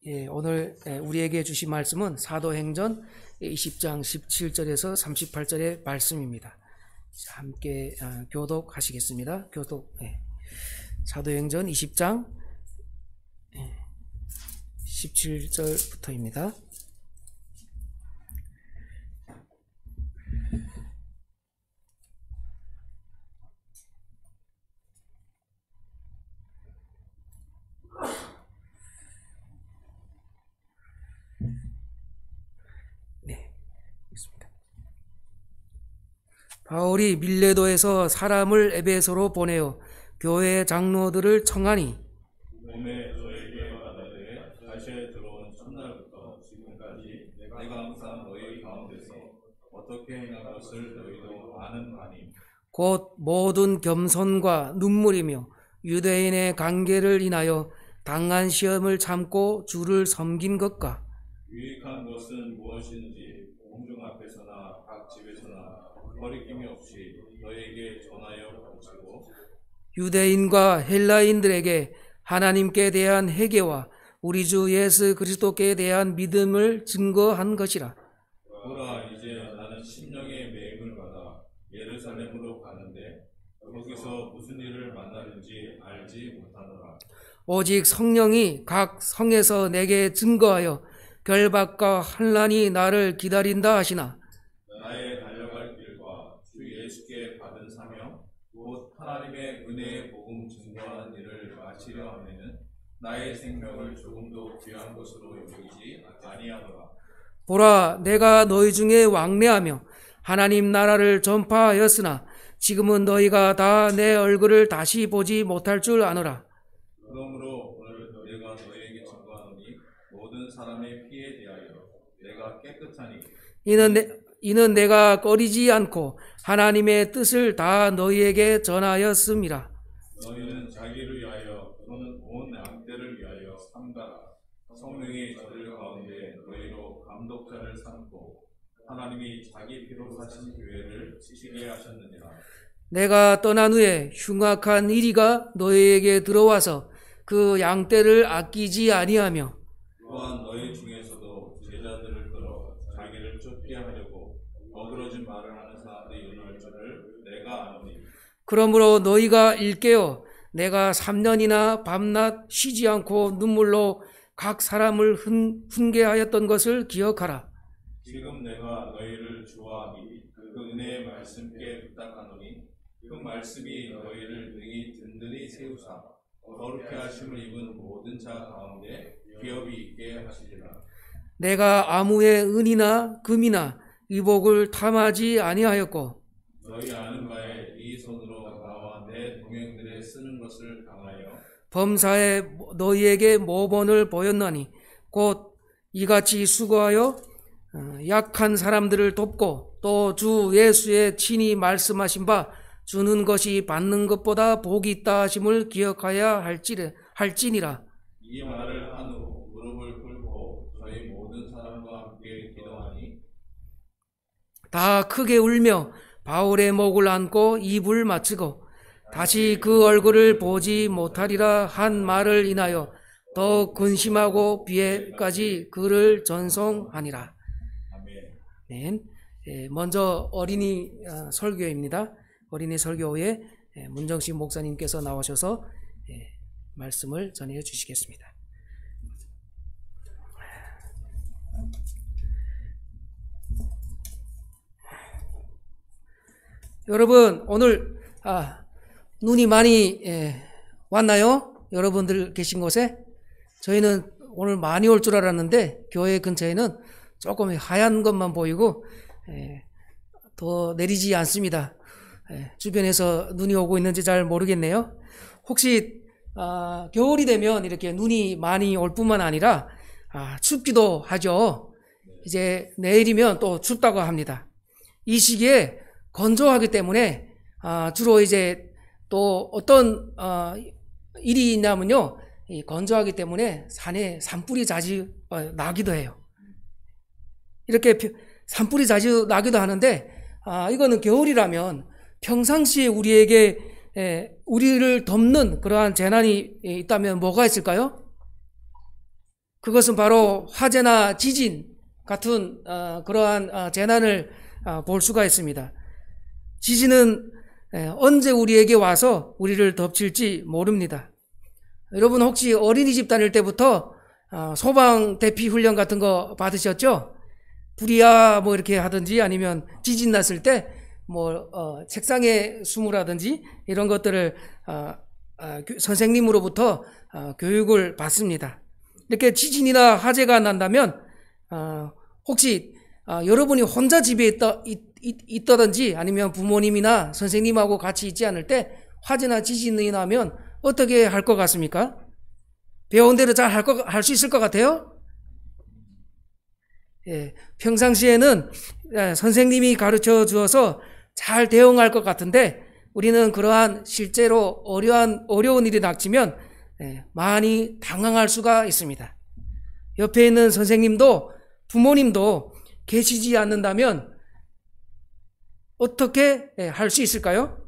오늘 우리에게 주신 말씀은 사도행전 20장 17절에서 38절의 말씀입니다. 함께 교독하시겠습니다. 교독. 사도행전 20장 17절부터입니다. 바울이 밀레도에서 사람을 에베소로 보내어 교회 장로들을 청하니 몸에 너에게 말하되 다시에 들어온 첫날부터 지금까지 내가 항상 너희 가운데서 어떻게 행한 것을 너희도 아는 바니 곧 모든 겸손과 눈물이며 유대인의 관계를 인하여 당한 시험을 참고 주를 섬긴 것과 유익한 것은 무엇인지 공중 앞에서나 각 집에서나 거리낌이 없이 너에게 전하여 가르치고 유대인과 헬라인들에게 하나님께 대한 회개와 우리 주 예수 그리스도께 대한 믿음을 증거한 것이라. 보라, 이제 나는 심령의 매임을 받아 예루살렘으로 가는데 거기서 무슨 일을 만나는지 알지 못하노라. 오직 성령이 각 성에서 내게 증거하여 결박과 환난이 나를 기다린다 하시나 나의 달려갈 길과 주 예수께 받은 사명 곧 하나님의 은혜의 복음 증거하는 일을 마치려 하면은 나의 생명을 조금도 귀한 것으로 여기지 아니하노라. 보라, 내가 너희 중에 왕래하며 하나님 나라를 전파하였으나 지금은 너희가 다 내 얼굴을 다시 보지 못할 줄 아노라. 그러므로 오늘 내가 너희에게 증거하노니 모든 사람의 피에 대하여 내가 깨끗하니 이는 내가 꺼리지 않고 하나님의 뜻을 다 너희에게 전하였음이라. 너희는 자기를 위하여 또는 온 양떼를 위하여 삼가라. 성령이 저들 가운데 너희로 감독자를 삼고 하나님이 자기 피로 사신 교회를 지키게 하셨느니라. 내가 떠난 후에 흉악한 이리가 너희에게 들어와서 그 양떼를 아끼지 아니하며 또한 너희 중에서도 제자들을 끌어 자기를 쫓게 하려고 어그러진 말을 하는 사람들이 일어날 줄을 내가 아노니 그러므로 너희가 일깨어 내가 3년이나 밤낮 쉬지 않고 눈물로 각 사람을 훈계하였던 것을 기억하라. 지금 내가 너희를 주와 그 은혜의 말씀께 부탁하노니 그 말씀이 너희를 능히 든든히 세우사 거룩해 하심을 입은 모든 자 가운데 기업이 있게 하시리라. 내가 아무의 은이나 금이나 의복을 탐하지 아니하였고 너희 아는 바에 이 손으로 나와 내 동행들의 쓰는 것을 당하여 범사에 너희에게 모본을 보였나니 곧 이같이 수고하여 약한 사람들을 돕고 또 주 예수의 친히 말씀하신 바 주는 것이 받는 것보다 복이 있다 하심을 기억하여야 할지니라. 이 말을 한 후 무릎을 꿇고 저희 모든 사람과 함께 기도하니 다 크게 울며 바울의 목을 안고 입을 맞추고 다시 그 얼굴을 보지 못하리라 한 말을 인하여 더 근심하고 비에까지 그를 전송하니라. 아멘. 먼저 어린이 설교입니다. 어린이 설교에 문정식 목사님께서 나오셔서 말씀을 전해 주시겠습니다. 여러분, 오늘 눈이 많이 왔나요? 여러분들 계신 곳에? 저희는 오늘 많이 올 줄 알았는데 교회 근처에는 조금 하얀 것만 보이고 더 내리지 않습니다. 주변에서 눈이 오고 있는지 잘 모르겠네요. 혹시 겨울이 되면 이렇게 눈이 많이 올 뿐만 아니라 춥기도 하죠. 이제 내일이면 또 춥다고 합니다. 이 시기에 건조하기 때문에 주로 이제 또 어떤 일이 있냐면요, 건조하기 때문에 산에 산불이 자주 나기도 해요. 이렇게 산불이 자주 나기도 하는데 이거는 겨울이라면 평상시에 우리를 덮는 그러한 재난이 있다면 뭐가 있을까요? 그것은 바로 화재나 지진 같은 그러한 재난을 볼 수가 있습니다. 지진은 언제 우리에게 와서 우리를 덮칠지 모릅니다. 여러분 혹시 어린이집 다닐 때부터 소방 대피 훈련 같은 거 받으셨죠? 불이야 뭐 이렇게 하든지 아니면 지진 났을 때 뭐 책상에 숨으라든지 이런 것들을 선생님으로부터 교육을 받습니다. 이렇게 지진이나 화재가 난다면 혹시 여러분이 혼자 집에 있다든지 아니면 부모님이나 선생님하고 같이 있지 않을 때 화재나 지진이 나면 어떻게 할 것 같습니까? 배운 대로 잘 할 수 있을 것 같아요? 예, 평상시에는 선생님이 가르쳐 주어서 잘 대응할 것 같은데 우리는 그러한 실제로 어려운 일이 닥치면 많이 당황할 수가 있습니다. 옆에 있는 선생님도 부모님도 계시지 않는다면 어떻게 할 수 있을까요?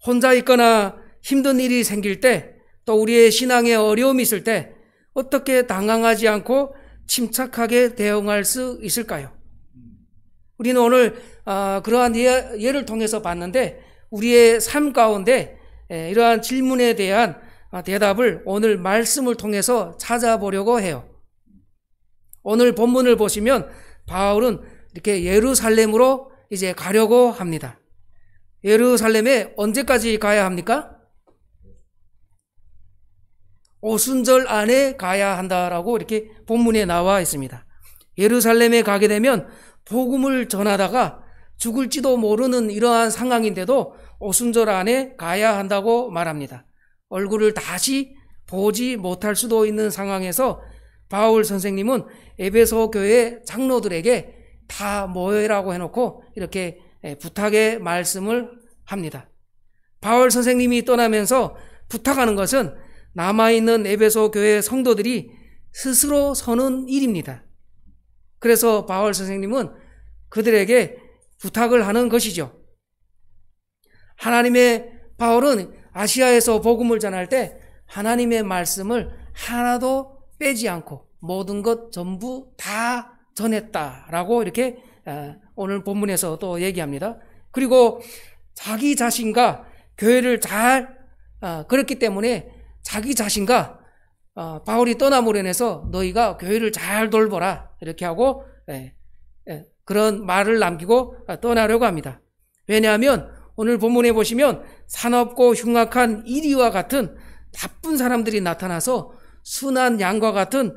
혼자 있거나 힘든 일이 생길 때 또 우리의 신앙에 어려움이 있을 때 어떻게 당황하지 않고 침착하게 대응할 수 있을까요? 우리는 오늘 그러한 예를 통해서 봤는데 우리의 삶 가운데 이러한 질문에 대한 대답을 오늘 말씀을 통해서 찾아보려고 해요. 오늘 본문을 보시면 바울은 이렇게 예루살렘으로 이제 가려고 합니다. 예루살렘에 언제까지 가야 합니까? 오순절 안에 가야 한다라고 이렇게 본문에 나와 있습니다. 예루살렘에 가게 되면 복음을 전하다가 죽을지도 모르는 이러한 상황인데도 오순절 안에 가야 한다고 말합니다. 얼굴을 다시 보지 못할 수도 있는 상황에서 바울 선생님은 에베소 교회 장로들에게 다 모여라고 해놓고 이렇게 부탁의 말씀을 합니다. 바울 선생님이 떠나면서 부탁하는 것은 남아있는 에베소 교회 성도들이 스스로 서는 일입니다. 그래서 바울 선생님은 그들에게 부탁을 하는 것이죠. 바울은 아시아에서 복음을 전할 때 하나님의 말씀을 하나도 빼지 않고 모든 것 전부 다 전했다라고 이렇게 오늘 본문에서 또 얘기합니다. 그리고 자기 자신과 교회를 그렇기 때문에 자기 자신과 바울이 떠남으로 인해서 너희가 교회를 잘 돌보라 이렇게 하고 그런 말을 남기고 떠나려고 합니다. 왜냐하면 오늘 본문에 보시면 사납고 흉악한 이리와 같은 나쁜 사람들이 나타나서 순한 양과 같은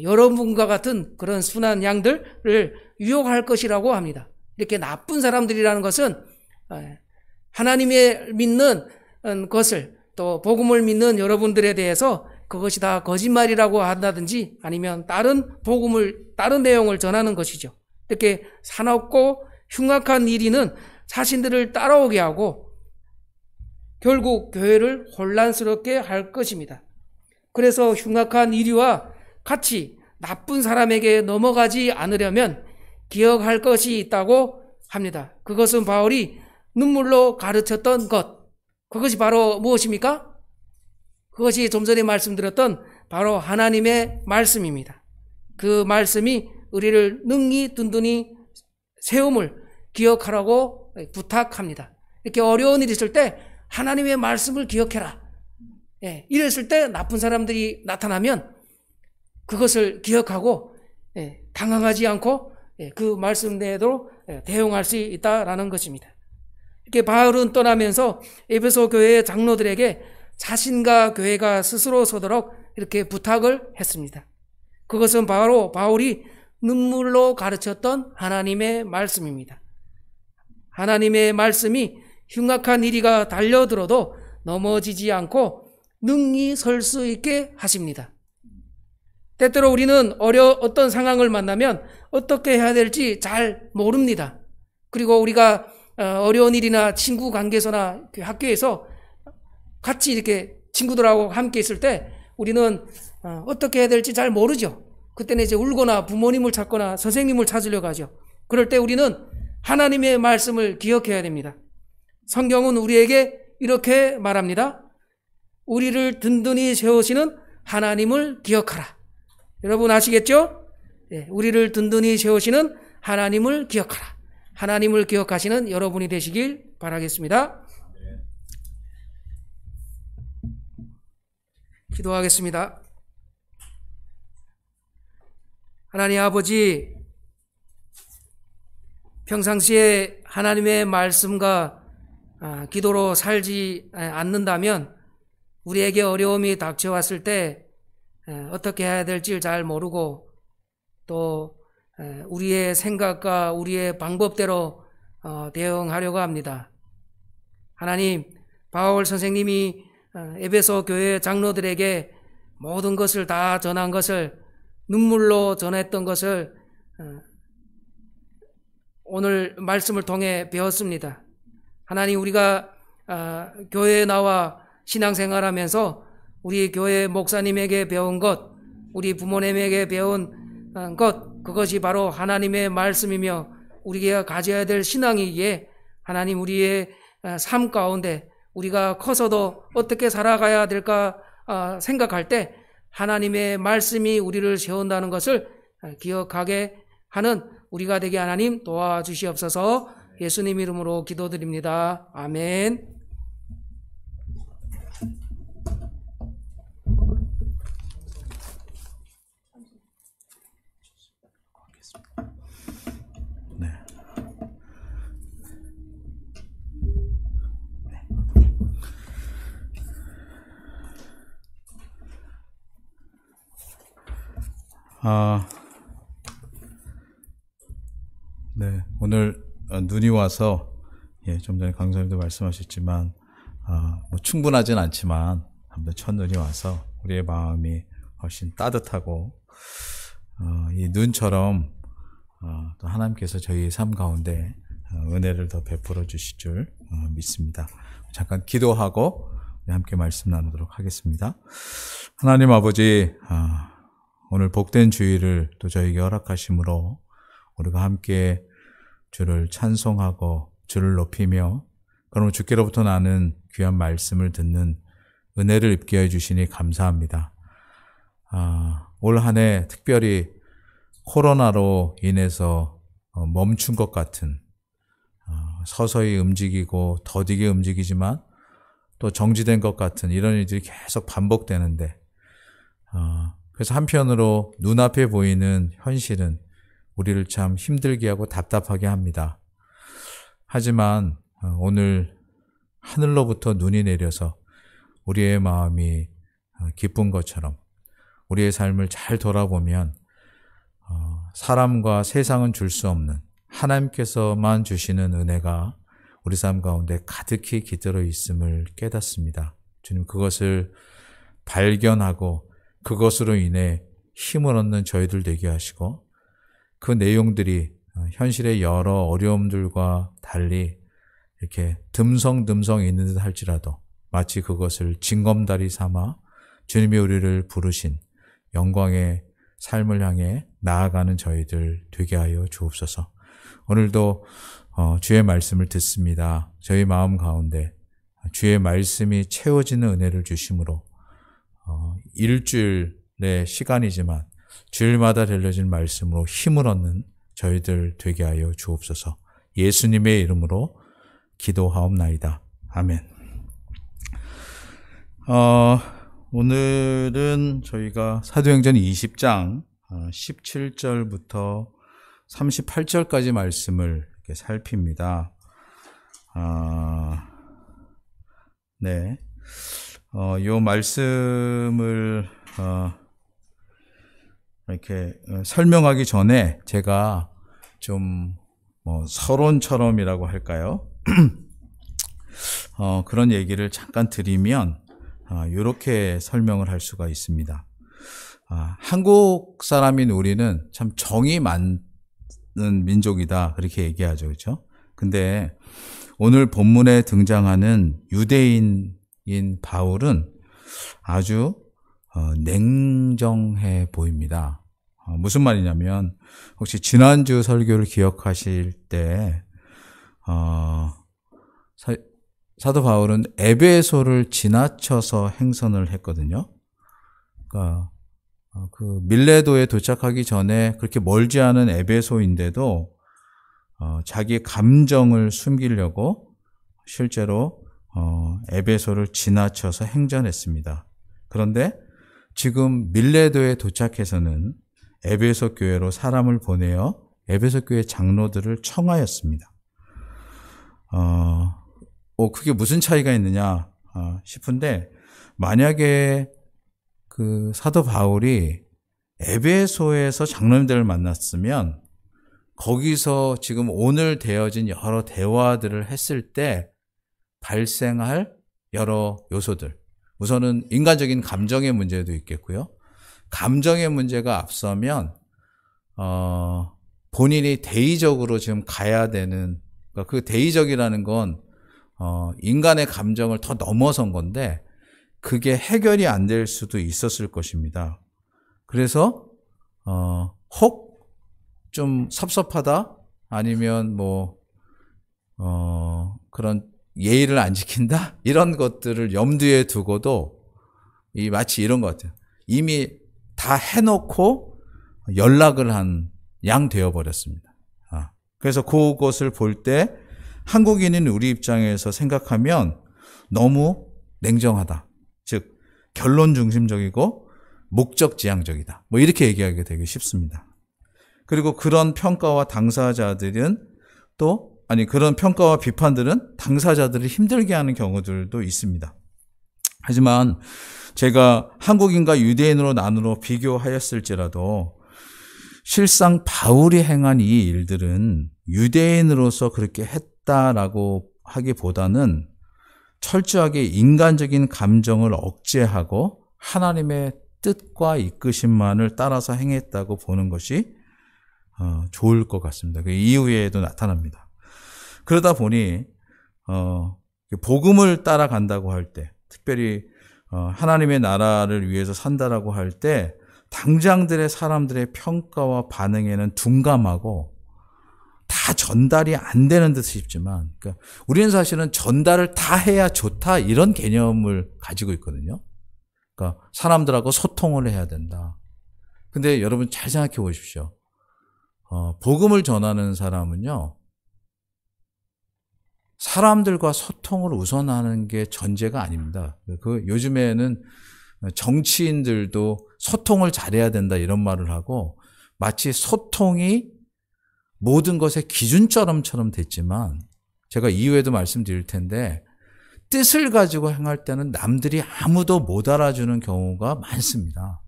여러분과 같은 그런 순한 양들을 유혹할 것이라고 합니다. 이렇게 나쁜 사람들이라는 것은 하나님의 믿는 것을 또 복음을 믿는 여러분들에 대해서 그것이 다 거짓말이라고 한다든지 아니면 다른 내용을 전하는 것이죠. 이렇게 사납고 흉악한 이리는 자신들을 따라오게 하고 결국 교회를 혼란스럽게 할 것입니다. 그래서 흉악한 이리와 같이 나쁜 사람에게 넘어가지 않으려면 기억할 것이 있다고 합니다. 그것은 바울이 눈물로 가르쳤던 것. 그것이 바로 무엇입니까? 그것이 좀 전에 말씀드렸던 바로 하나님의 말씀입니다. 그 말씀이 우리를 능히 든든히 세움을 기억하라고 부탁합니다. 이렇게 어려운 일이 있을 때 하나님의 말씀을 기억해라. 이랬을 때 나쁜 사람들이 나타나면 그것을 기억하고 당황하지 않고 그 말씀대로 대응할 수 있다라는 것입니다. 이렇게 바울은 떠나면서 에베소 교회의 장로들에게 자신과 교회가 스스로 서도록 이렇게 부탁을 했습니다. 그것은 바로 바울이 눈물로 가르쳤던 하나님의 말씀입니다. 하나님의 말씀이 흉악한 이리가 달려들어도 넘어지지 않고 능히 설 수 있게 하십니다. 때때로 우리는 어떤 상황을 만나면 어떻게 해야 될지 잘 모릅니다. 그리고 우리가 어려운 일이나 친구 관계에서나 학교에서 같이 이렇게 친구들하고 함께 있을 때 우리는 어떻게 해야 될지 잘 모르죠. 그때는 이제 울거나 부모님을 찾거나 선생님을 찾으려고 하죠. 그럴 때 우리는 하나님의 말씀을 기억해야 됩니다. 성경은 우리에게 이렇게 말합니다. 우리를 든든히 세우시는 하나님을 기억하라. 여러분 아시겠죠? 예, 우리를 든든히 세우시는 하나님을 기억하라. 하나님을 기억하시는 여러분이 되시길 바라겠습니다. 기도하겠습니다. 하나님 아버지, 평상시에 하나님의 말씀과 기도로 살지 않는다면 우리에게 어려움이 닥쳐왔을 때 어떻게 해야 될지 잘 모르고 또 우리의 생각과 우리의 방법대로 대응하려고 합니다. 하나님, 바울 선생님이 에베소 교회 장로들에게 모든 것을 다 전한 것을 눈물로 전했던 것을 오늘 말씀을 통해 배웠습니다. 하나님, 우리가 교회에 나와 신앙생활하면서 우리 교회 목사님에게 배운 것, 우리 부모님에게 배운 것, 그것이 바로 하나님의 말씀이며 우리가 가져야 될 신앙이기에 하나님, 우리의 삶 가운데 우리가 커서도 어떻게 살아가야 될까 생각할 때 하나님의 말씀이 우리를 세운다는 것을 기억하게 하는 우리가 되게 하나님 도와주시옵소서. 예수님 이름으로 기도드립니다. 아멘. 네. 네, 오늘 눈이 와서 좀 전에 강사님도 말씀하셨지만 뭐 충분하진 않지만 한번 첫눈이 와서 우리의 마음이 훨씬 따뜻하고 이 눈처럼 또 하나님께서 저희 삶 가운데 은혜를 더 베풀어 주실 줄 믿습니다. 잠깐 기도하고 함께 말씀 나누도록 하겠습니다. 하나님 아버지, 오늘 복된 주일을 또 저에게 허락하심으로 우리가 함께 주를 찬송하고 주를 높이며 그러므로 주께로부터 나는 귀한 말씀을 듣는 은혜를 입게 해주시니 감사합니다. 올 한 해 특별히 코로나로 인해서 멈춘 것 같은 서서히 움직이고 더디게 움직이지만 또 정지된 것 같은 이런 일들이 계속 반복되는데 그래서 한편으로 눈앞에 보이는 현실은 우리를 참 힘들게 하고 답답하게 합니다. 하지만 오늘 하늘로부터 눈이 내려서 우리의 마음이 기쁜 것처럼 우리의 삶을 잘 돌아보면 사람과 세상은 줄 수 없는 하나님께서만 주시는 은혜가 우리 삶 가운데 가득히 깃들어 있음을 깨닫습니다. 주님, 그것을 발견하고 그것으로 인해 힘을 얻는 저희들 되게 하시고 그 내용들이 현실의 여러 어려움들과 달리 이렇게 듬성듬성 있는 듯 할지라도 마치 그것을 징검다리 삼아 주님이 우리를 부르신 영광의 삶을 향해 나아가는 저희들 되게 하여 주옵소서. 오늘도 주의 말씀을 듣습니다. 저희 마음 가운데 주의 말씀이 채워지는 은혜를 주심으로 일주일의 시간이지만 주일마다 들려진 말씀으로 힘을 얻는 저희들 되게 하여 주옵소서. 예수님의 이름으로 기도하옵나이다. 아멘. 오늘은 저희가 사도행전 20장 17절부터 38절까지 말씀을 이렇게 살핍니다. 네. 요 말씀을 이렇게 설명하기 전에 제가 좀 서론처럼이라고 할까요? 그런 얘기를 잠깐 드리면 이렇게 설명을 할 수가 있습니다. 한국 사람인 우리는 참 정이 많은 민족이다 그렇게 얘기하죠, 그렇죠? 근데 오늘 본문에 등장하는 유대인인 바울은 아주 냉정해 보입니다. 무슨 말이냐면 혹시 지난주 설교를 기억하실 때 사도 바울은 에베소를 지나쳐서 행선을 했거든요. 그러니까 그 밀레도에 도착하기 전에 그렇게 멀지 않은 에베소인데도 자기 감정을 숨기려고 실제로 에베소를 지나쳐서 행전했습니다. 그런데 지금 밀레도에 도착해서는 에베소 교회로 사람을 보내어 에베소 교회 장로들을 청하였습니다. 그게 무슨 차이가 있느냐 싶은데, 만약에 그 사도 바울이 에베소에서 장로님들을 만났으면 거기서 지금 오늘 되어진 여러 대화들을 했을 때 발생할 여러 요소들, 우선은 인간적인 감정의 문제도 있겠고요. 감정의 문제가 앞서면 본인이 대의적으로 지금 가야 되는, 그러니까 그 대의적이라는 건 인간의 감정을 더 넘어선 건데 그게 해결이 안 될 수도 있었을 것입니다. 그래서 혹 좀 섭섭하다, 아니면 그런 예의를 안 지킨다, 이런 것들을 염두에 두고도 마치 이런 것 같아요. 이미 다 해놓고 연락을 한 양 되어버렸습니다. 그래서 그것을 볼 때 한국인인 우리 입장에서 생각하면 너무 냉정하다, 즉 결론 중심적이고 목적지향적이다, 이렇게 얘기하게 되기 쉽습니다. 그리고 그런 평가와 당사자들은 그런 평가와 비판들은 당사자들을 힘들게 하는 경우들도 있습니다. 하지만 제가 한국인과 유대인으로 나누어 비교하였을지라도 실상 바울이 행한 이 일들은 유대인으로서 그렇게 했다라고 하기보다는 철저하게 인간적인 감정을 억제하고 하나님의 뜻과 이끄심만을 따라서 행했다고 보는 것이 좋을 것 같습니다. 그 이후에도 나타납니다. 그러다 보니 복음을 따라간다고 할 때, 특별히 하나님의 나라를 위해서 산다라고 할 때 당장들의 사람들의 평가와 반응에는 둔감하고 다 전달이 안 되는 듯 싶지만, 그러니까 우리는 사실은 전달을 다 해야 좋다, 이런 개념을 가지고 있거든요. 그러니까 사람들하고 소통을 해야 된다. 근데 여러분 잘 생각해 보십시오. 복음을 전하는 사람은요, 사람들과 소통을 우선하는 게 전제가 아닙니다. 요즘에는 정치인들도 소통을 잘해야 된다, 이런 말을 하고, 마치 소통이 모든 것의 기준처럼 됐지만, 제가 이후에도 말씀드릴 텐데, 뜻을 가지고 행할 때는 남들이 아무도 못 알아주는 경우가 많습니다.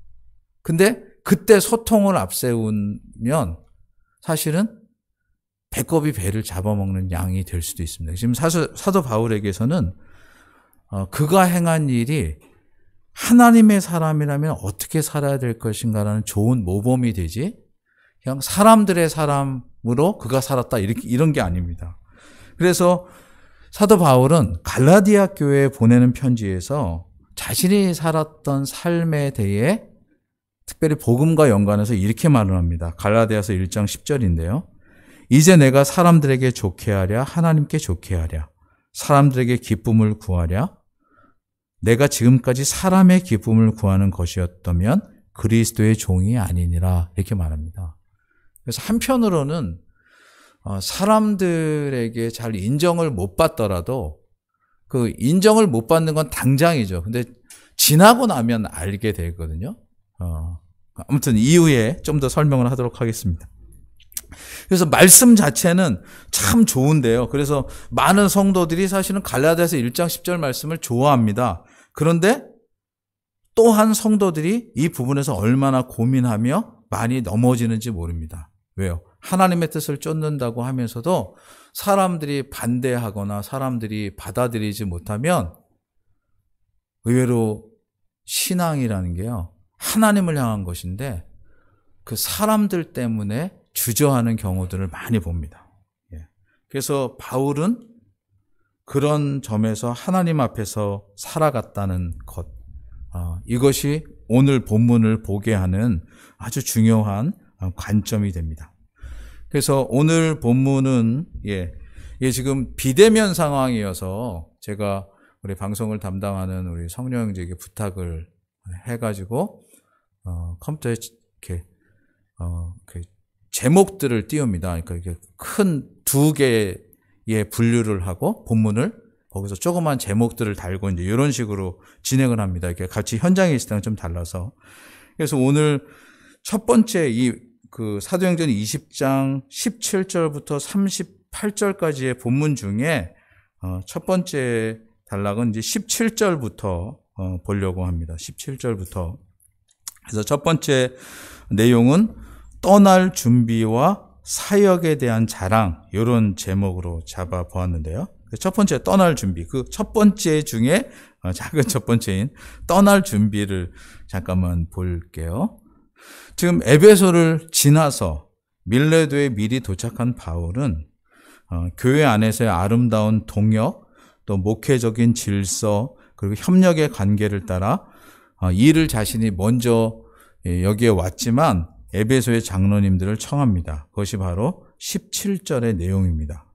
근데 그때 소통을 앞세우면 사실은 배꼽이 배를 잡아먹는 양이 될 수도 있습니다. 지금 사도 바울에게서는 그가 행한 일이 하나님의 사람이라면 어떻게 살아야 될 것인가라는 좋은 모범이 되지, 그냥 사람들의 사람으로 그가 살았다, 이런 게 아닙니다. 그래서 사도 바울은 갈라디아 교회에 보내는 편지에서 자신이 살았던 삶에 대해 특별히 복음과 연관해서 이렇게 말을 합니다. 갈라디아서 1장 10절인데요. 이제 내가 사람들에게 좋게 하랴 하나님께 좋게 하랴, 사람들에게 기쁨을 구하랴, 내가 지금까지 사람의 기쁨을 구하는 것이었다면 그리스도의 종이 아니니라, 이렇게 말합니다. 그래서 한편으로는 사람들에게 잘 인정을 못 받더라도 그 인정을 못 받는 건 당장이죠. 근데 지나고 나면 알게 되거든요. 아무튼 이후에 좀 더 설명을 하도록 하겠습니다. 그래서 말씀 자체는 참 좋은데요. 그래서 많은 성도들이 사실은 갈라디아서 1장 10절 말씀을 좋아합니다. 그런데 또한 성도들이 이 부분에서 얼마나 고민하며 많이 넘어지는지 모릅니다. 왜요? 하나님의 뜻을 쫓는다고 하면서도 사람들이 반대하거나 사람들이 받아들이지 못하면 의외로 신앙이라는 게요, 하나님을 향한 것인데 그 사람들 때문에 주저하는 경우들을 많이 봅니다. 그래서 바울은 그런 점에서 하나님 앞에서 살아갔다는 것, 이것이 오늘 본문을 보게 하는 아주 중요한 관점이 됩니다. 그래서 오늘 본문은 이게 지금 비대면 상황이어서 제가 우리 방송을 담당하는 우리 성령 형제에게 부탁을 해가지고 컴퓨터에 이렇게 그 제목들을 띄웁니다. 그러니까 이게 큰 두 개의 분류를 하고 본문을 거기서 조그만 제목들을 달고 이제 이런 식으로 진행을 합니다. 이렇게 같이 현장에 있을 때는 좀 달라서. 그래서 오늘 첫 번째 그 사도행전 20장 17절부터 38절까지의 본문 중에 첫 번째 단락은 이제 17절부터 보려고 합니다. 17절부터. 그래서 첫 번째 내용은 떠날 준비와 사역에 대한 자랑, 이런 제목으로 잡아 보았는데요. 첫 번째 떠날 준비, 그 첫 번째 중에 작은 첫 번째인 떠날 준비를 잠깐만 볼게요. 지금 에베소를 지나서 밀레도에 미리 도착한 바울은 교회 안에서의 아름다운 동역, 또 목회적인 질서, 그리고 협력의 관계를 따라 이를 자신이 먼저 여기에 왔지만 에베소의 장로님들을 청합니다. 그것이 바로 17절의 내용입니다.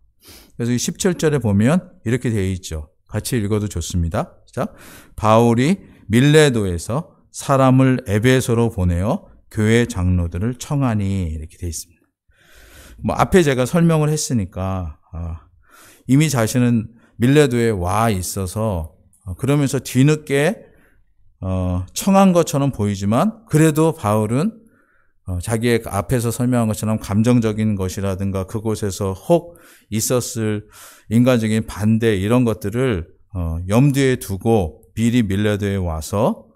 그래서 이 17절에 보면 이렇게 되어 있죠. 같이 읽어도 좋습니다. 자, 바울이 밀레도에서 사람을 에베소로 보내어 교회 장로들을 청하니, 이렇게 되어 있습니다. 뭐 앞에 제가 설명을 했으니까 이미 자신은 밀레도에 와 있어서 그러면서 뒤늦게 청한 것처럼 보이지만 그래도 바울은 자기의 앞에서 설명한 것처럼 감정적인 것이라든가 그곳에서 혹 있었을 인간적인 반대 이런 것들을 염두에 두고 미리 밀레도에 와서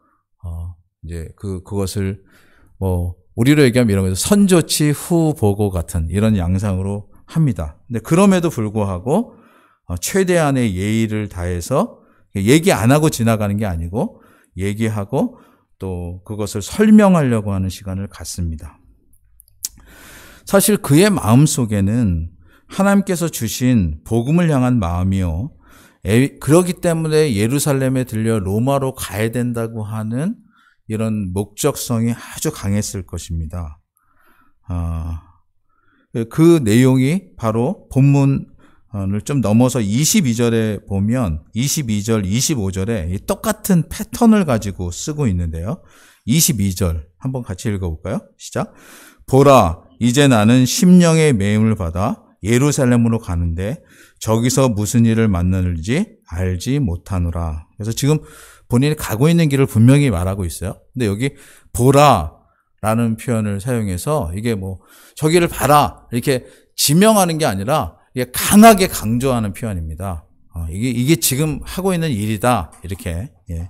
이제 그것을 뭐 우리로 얘기하면 이런 거죠. 선조치 후보고 같은 이런 양상으로 합니다. 근데 그럼에도 불구하고 최대한의 예의를 다해서 얘기 안 하고 지나가는 게 아니고 얘기하고 또 그것을 설명하려고 하는 시간을 갖습니다. 사실 그의 마음속에는 하나님께서 주신 복음을 향한 마음이요, 그렇기 때문에 예루살렘에 들려 로마로 가야 된다고 하는 이런 목적성이 아주 강했을 것입니다. 그 내용이 바로 본문을 좀 넘어서 22절에 보면 22절, 25절에 똑같은 패턴을 가지고 쓰고 있는데요. 22절 한번 같이 읽어볼까요? 시작. 보라, 이제 나는 심령의 매임을 받아 예루살렘으로 가는데 저기서 무슨 일을 만나는지 알지 못하노라. 그래서 지금 본인이 가고 있는 길을 분명히 말하고 있어요. 근데 여기 보라라는 표현을 사용해서 이게 뭐 저기를 봐라 이렇게 지명하는 게 아니라 이게 강하게 강조하는 표현입니다. 이게 지금 하고 있는 일이다 이렇게. 예.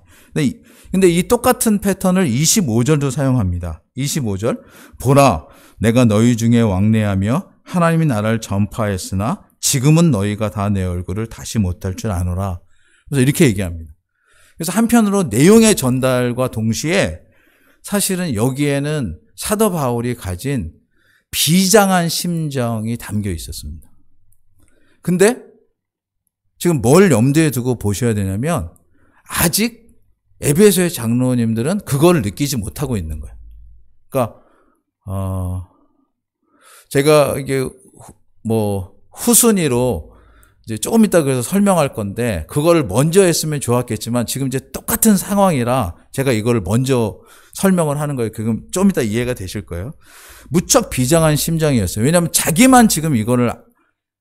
근데 이 똑같은 패턴을 25절도 사용합니다. 25절. 보라, 내가 너희 중에 왕래하며 하나님의 나라를 전파했으나 지금은 너희가 다 내 얼굴을 다시 못할 줄 아노라. 그래서 이렇게 얘기합니다. 그래서 한편으로 내용의 전달과 동시에 사실은 여기에는 사도 바울이 가진 비장한 심정이 담겨 있었습니다. 근데 지금 뭘 염두에 두고 보셔야 되냐면 아직 에베소의 장로님들은 그걸 느끼지 못하고 있는 거예요. 그러니까 제가 이게 뭐 후순위로 이제 조금 이따 그래서 설명할 건데 그거를 먼저 했으면 좋았겠지만 지금 이제 똑같은 상황이라 제가 이거를 먼저 설명을 하는 거예요. 그럼 좀 이따 이해가 되실 거예요. 무척 비장한 심정이었어요. 왜냐하면 자기만 지금 이거를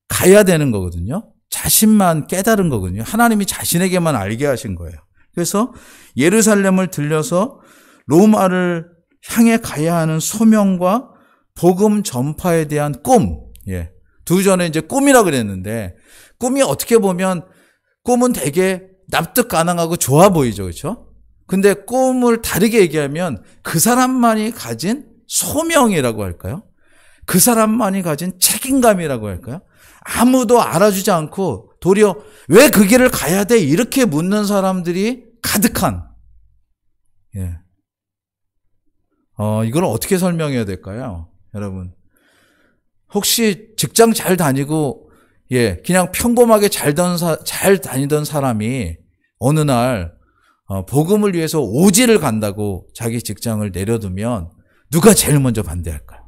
가야 되는 거거든요. 자신만 깨달은 거거든요. 하나님이 자신에게만 알게 하신 거예요. 그래서 예루살렘을 들려서 로마를 향해 가야 하는 소명과 복음 전파에 대한 꿈, 예. 두 전에 이제 꿈이라 그랬는데 꿈이 어떻게 보면 꿈은 되게 납득 가능하고 좋아 보이죠, 그렇죠? 근데 꿈을 다르게 얘기하면 그 사람만이 가진 소명이라고 할까요? 그 사람만이 가진 책임감이라고 할까요? 아무도 알아주지 않고 도리어 왜 그 길을 가야 돼? 이렇게 묻는 사람들이 가득한. 예. 이걸 어떻게 설명해야 될까요? 여러분. 혹시 직장 잘 다니고, 예, 그냥 평범하게 잘 다니던 사람이 어느 날, 복음을 위해서 오지를 간다고 자기 직장을 내려두면 누가 제일 먼저 반대할까요?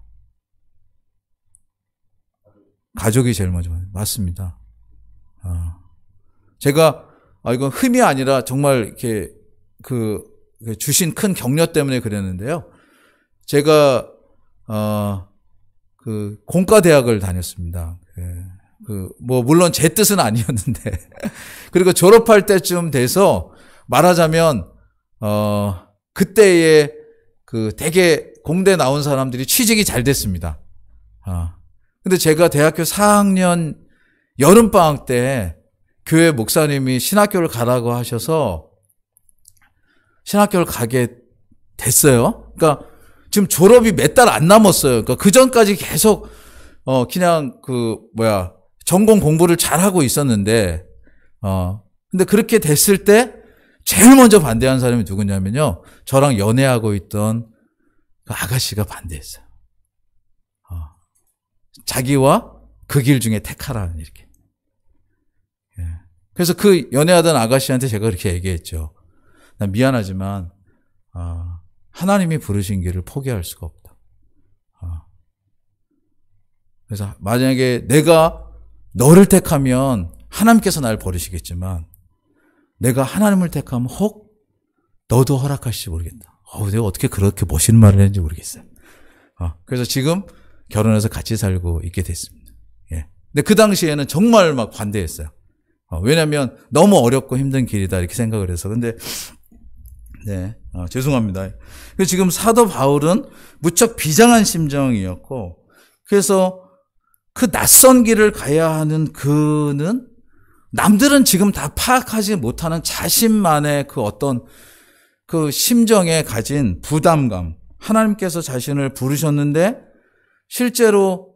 가족이 제일 먼저 반대. 맞습니다. 제가, 이건 흠이 아니라 정말 이렇게 주신 큰 격려 때문에 그랬는데요. 제가 그 공과대학을 다녔습니다. 뭐 물론 제 뜻은 아니었는데 그리고 졸업할 때쯤 돼서 말하자면 그때에 그 되게 공대 나온 사람들이 취직이 잘 됐습니다. 근데 제가 대학교 4학년 여름방학 때 교회 목사님이 신학교를 가라고 하셔서 신학교를 가게 됐어요. 그러니까 지금 졸업이 몇 달 안 남았어요. 그러니까 그 전까지 계속 그냥 전공 공부를 잘 하고 있었는데 근데 그렇게 됐을 때 제일 먼저 반대한 사람이 누구냐면요. 저랑 연애하고 있던 그 아가씨가 반대했어요. 자기와 그 길 중에 택하라는 이렇게. 그래서 그 연애하던 아가씨한테 제가 그렇게 얘기했죠. 난 미안하지만 하나님이 부르신 길을 포기할 수가 없다. 그래서 만약에 내가 너를 택하면 하나님께서 날 버리시겠지만 내가 하나님을 택하면 혹 너도 허락하실지 모르겠다. 내가 어떻게 그렇게 멋있는 말을 했는지 모르겠어요. 그래서 지금 결혼해서 같이 살고 있게 됐습니다. 예. 근데 그 당시에는 정말 막 반대했어요. 왜냐하면 너무 어렵고 힘든 길이다 이렇게 생각을 해서. 근데 네, 죄송합니다. 그래서 지금 사도 바울은 무척 비장한 심정이었고, 그래서 그 낯선 길을 가야 하는 그는 남들은 지금 다 파악하지 못하는 자신만의 그 어떤 그 심정에 가진 부담감, 하나님께서 자신을 부르셨는데 실제로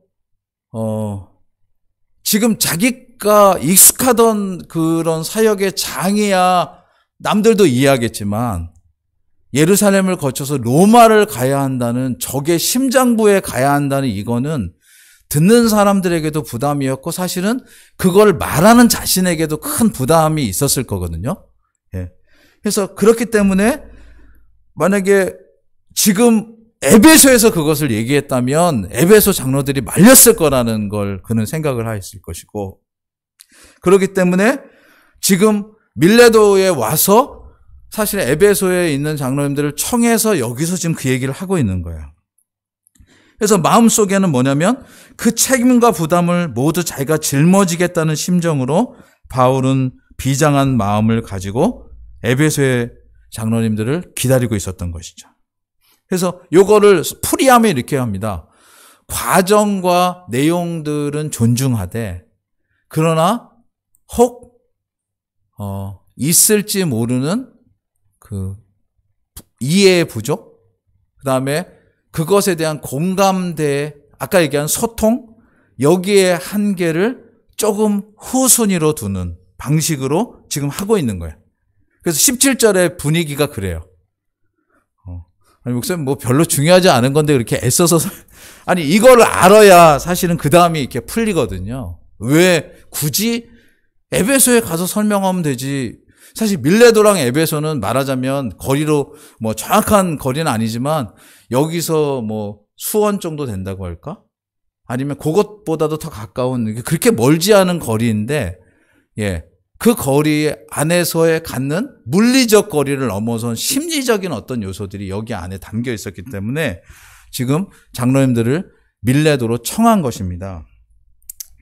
지금 자기가 익숙하던 그런 사역의 장이야 남들도 이해하겠지만 예루살렘을 거쳐서 로마를 가야 한다는, 적의 심장부에 가야 한다는 이거는 듣는 사람들에게도 부담이었고 사실은 그걸 말하는 자신에게도 큰 부담이 있었을 거거든요. 예. 그래서 그렇기 때문에 만약에 지금 에베소에서 그것을 얘기했다면 에베소 장로들이 말렸을 거라는 걸 그는 생각을 했을 것이고, 그렇기 때문에 지금 밀레도에 와서 사실 에베소에 있는 장로님들을 청해서 여기서 지금 그 얘기를 하고 있는 거예요. 그래서 마음속에는 뭐냐면 그 책임과 부담을 모두 자기가 짊어지겠다는 심정으로 바울은 비장한 마음을 가지고 에베소의 장로님들을 기다리고 있었던 것이죠. 그래서 요거를 풀이하면 이렇게 합니다. 과정과 내용들은 존중하되 그러나 혹 있을지 모르는 그 이해의 부족, 그다음에 그것에 대한 공감대, 아까 얘기한 소통, 여기에 한계를 조금 후순위로 두는 방식으로 지금 하고 있는 거예요. 그래서 17절의 분위기가 그래요. 아니, 목사님 뭐 별로 중요하지 않은 건데 그렇게 애써서 아니 이걸 알아야 사실은 그 다음이 이렇게 풀리거든요. 왜 굳이 에베소에 가서 설명하면 되지. 사실 밀레도랑 에베소는 말하자면 거리로 뭐 정확한 거리는 아니지만 여기서 뭐 수원 정도 된다고 할까? 아니면 그것보다도 더 가까운, 그렇게 멀지 않은 거리인데, 예, 그 거리 안에서의 갖는 물리적 거리를 넘어선 심리적인 어떤 요소들이 여기 안에 담겨 있었기 때문에 지금 장로님들을 밀레도로 청한 것입니다.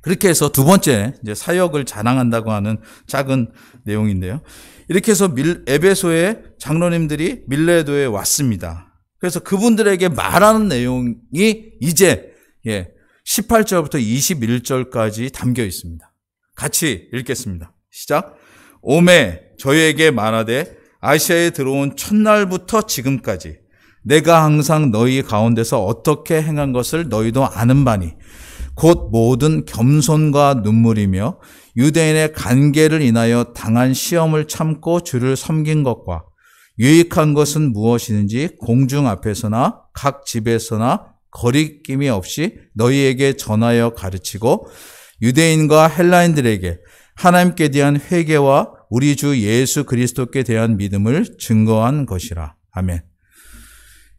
그렇게 해서 두 번째 이제 사역을 자랑한다고 하는 작은 내용인데요. 이렇게 해서 에베소의 장로님들이 밀레도에 왔습니다. 그래서 그분들에게 말하는 내용이 이제 18절부터 21절까지 담겨 있습니다. 같이 읽겠습니다. 시작. 오매 저희에게 말하되 아시아에 들어온 첫날부터 지금까지 내가 항상 너희 가운데서 어떻게 행한 것을 너희도 아는 바니 곧 모든 겸손과 눈물이며 유대인의 간계를 인하여 당한 시험을 참고 주를 섬긴 것과 유익한 것은 무엇이든지 공중 앞에서나 각 집에서나 거리낌이 없이 너희에게 전하여 가르치고 유대인과 헬라인들에게 하나님께 대한 회개와 우리 주 예수 그리스도께 대한 믿음을 증거한 것이라. 아멘.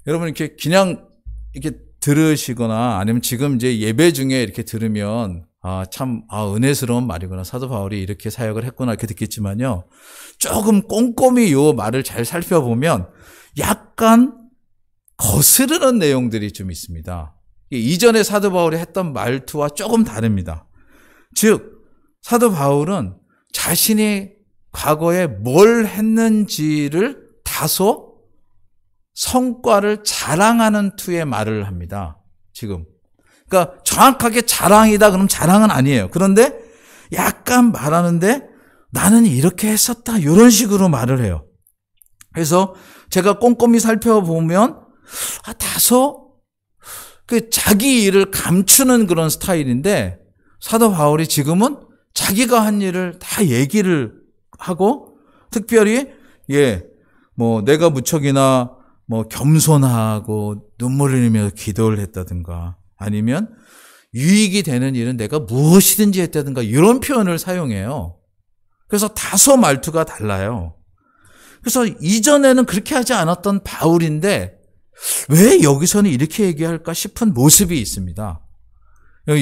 여러분 이렇게 그냥 이렇게 들으시거나 아니면 지금 이제 예배 중에 이렇게 들으면 참 은혜스러운 말이구나. 사도 바울이 이렇게 사역을 했구나 이렇게 듣겠지만요. 조금 꼼꼼히 요 말을 잘 살펴보면 약간 거스르는 내용들이 좀 있습니다. 이전에 사도 바울이 했던 말투와 조금 다릅니다. 즉 사도 바울은 자신이 과거에 뭘 했는지를 다소 성과를 자랑하는 투의 말을 합니다. 지금. 그러니까 정확하게 자랑이다 그러면 자랑은 아니에요. 그런데 약간 말하는데 나는 이렇게 했었다 이런 식으로 말을 해요. 그래서 제가 꼼꼼히 살펴보면 다소 그 자기 일을 감추는 그런 스타일인데 사도 바울이 지금은 자기가 한 일을 다 얘기를 하고 특별히 뭐 내가 무척이나 뭐 겸손하고 눈물을 흘리며 기도를 했다든가 아니면 유익이 되는 일은 내가 무엇이든지 했다든가 이런 표현을 사용해요. 그래서 다소 말투가 달라요. 그래서 이전에는 그렇게 하지 않았던 바울인데 왜 여기서는 이렇게 얘기할까 싶은 모습이 있습니다.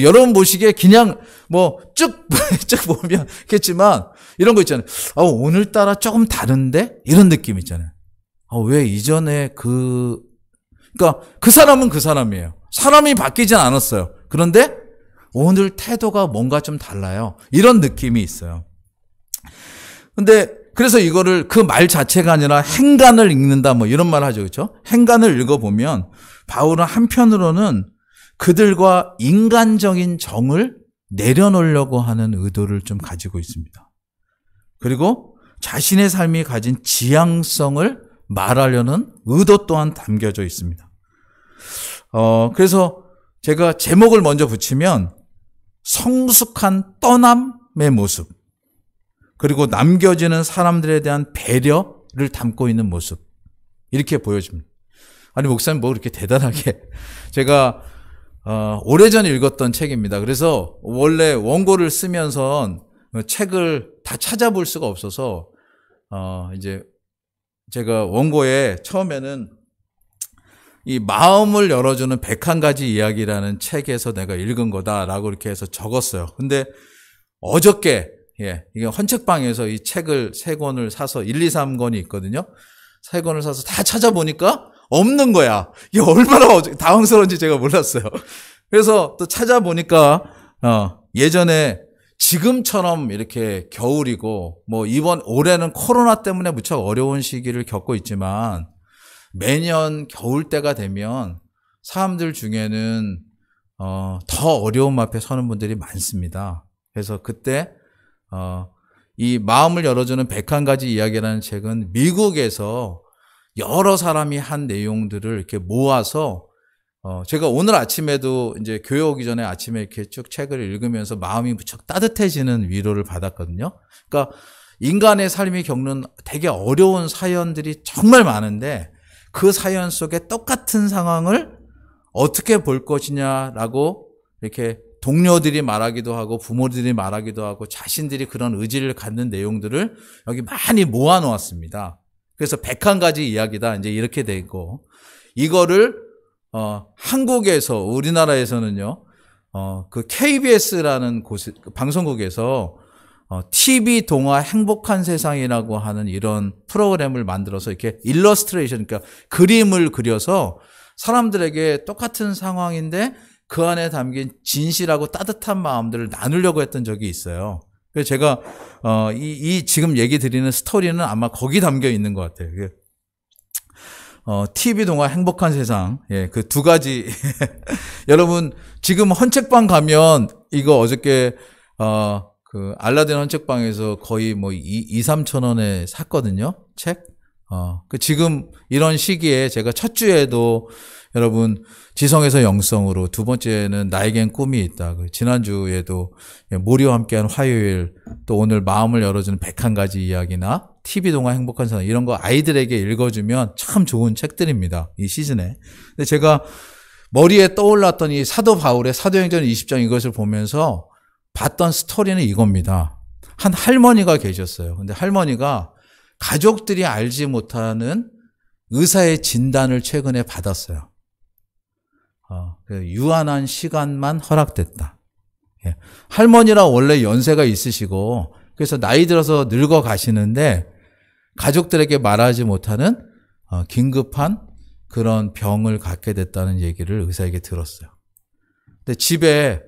여러분 보시기에 그냥 뭐 쭉 보면 겠지만 이런 거 있잖아요. 오늘따라 조금 다른데? 이런 느낌 있잖아요. 왜 이전에 그러니까 그 사람은 그 사람이에요. 사람이 바뀌진 않았어요. 그런데 오늘 태도가 뭔가 좀 달라요. 이런 느낌이 있어요. 근데 그래서 이거를 그 말 자체가 아니라 행간을 읽는다 뭐 이런 말 하죠. 그렇죠? 행간을 읽어보면 바울은 한편으로는 그들과 인간적인 정을 내려놓으려고 하는 의도를 좀 가지고 있습니다. 그리고 자신의 삶이 가진 지향성을 말하려는 의도 또한 담겨져 있습니다. 그래서 제가 제목을 먼저 붙이면 성숙한 떠남의 모습 그리고 남겨지는 사람들에 대한 배려를 담고 있는 모습 이렇게 보여집니다. 아니 목사님 뭐 그렇게 대단하게 제가 오래전에 읽었던 책입니다. 그래서 원래 원고를 쓰면서 책을 다 찾아볼 수가 없어서 이제 제가 원고에 처음에는 이 마음을 열어주는 101가지 이야기라는 책에서 내가 읽은 거다라고 이렇게 해서 적었어요. 근데 어저께 이게 헌책방에서 이 책을 3권을 사서 1, 2, 3권이 있거든요. 3권을 사서 다 찾아보니까 없는 거야. 이게 얼마나 당황스러운지 제가 몰랐어요. 그래서 또 찾아보니까 예전에 지금처럼 이렇게 겨울이고 뭐 이번 올해는 코로나 때문에 무척 어려운 시기를 겪고 있지만 매년 겨울 때가 되면 사람들 중에는 더 어려움 앞에 서는 분들이 많습니다. 그래서 그때 이 마음을 열어주는 101가지 이야기라는 책은 미국에서 여러 사람이 한 내용들을 이렇게 모아서 제가 오늘 아침에도 이제 교회 오기 전에 아침에 이렇게 쭉 책을 읽으면서 마음이 무척 따뜻해지는 위로를 받았거든요. 그러니까 인간의 삶이 겪는 되게 어려운 사연들이 정말 많은데 그 사연 속에 똑같은 상황을 어떻게 볼 것이냐라고 이렇게 동료들이 말하기도 하고 부모들이 말하기도 하고 자신들이 그런 의지를 갖는 내용들을 여기 많이 모아 놓았습니다. 그래서 101가지 이야기다 이제 이렇게 돼 있고 이거를 한국에서 우리나라에서는요 그 KBS라는 방송국에서 TV 동화 행복한 세상이라고 하는 이런 프로그램을 만들어서 이렇게 일러스트레이션 그러니까 그림을 그려서 사람들에게 똑같은 상황인데 그 안에 담긴 진실하고 따뜻한 마음들을 나누려고 했던 적이 있어요. 그래서 제가 이 지금 얘기 드리는 스토리는 아마 거기 담겨 있는 것 같아요. TV 동화 행복한 세상 그 2가지 여러분 지금 헌책방 가면 이거 어저께 그 알라딘 헌책방에서 거의 뭐 2-3천 원에 샀거든요. 책. 그 지금 이런 시기에 제가 첫 주에도 여러분 지성에서 영성으로 2번째는 나에겐 꿈이 있다. 지난주에도 모리와 함께한 화요일 또 오늘 마음을 열어주는 101가지 이야기나 TV 동화 행복한 세상 이런 거 아이들에게 읽어주면 참 좋은 책들입니다. 이 시즌에. 근데 제가 머리에 떠올랐던 이 사도 바울의 사도행전 20장 이것을 보면서 봤던 스토리는 이겁니다. 한 할머니가 계셨어요. 근데 할머니가 가족들이 알지 못하는 의사의 진단을 최근에 받았어요. 유한한 시간만 허락됐다. 할머니라 원래 연세가 있으시고 그래서 나이 들어서 늙어 가시는데 가족들에게 말하지 못하는 긴급한 그런 병을 갖게 됐다는 얘기를 의사에게 들었어요. 근데 집에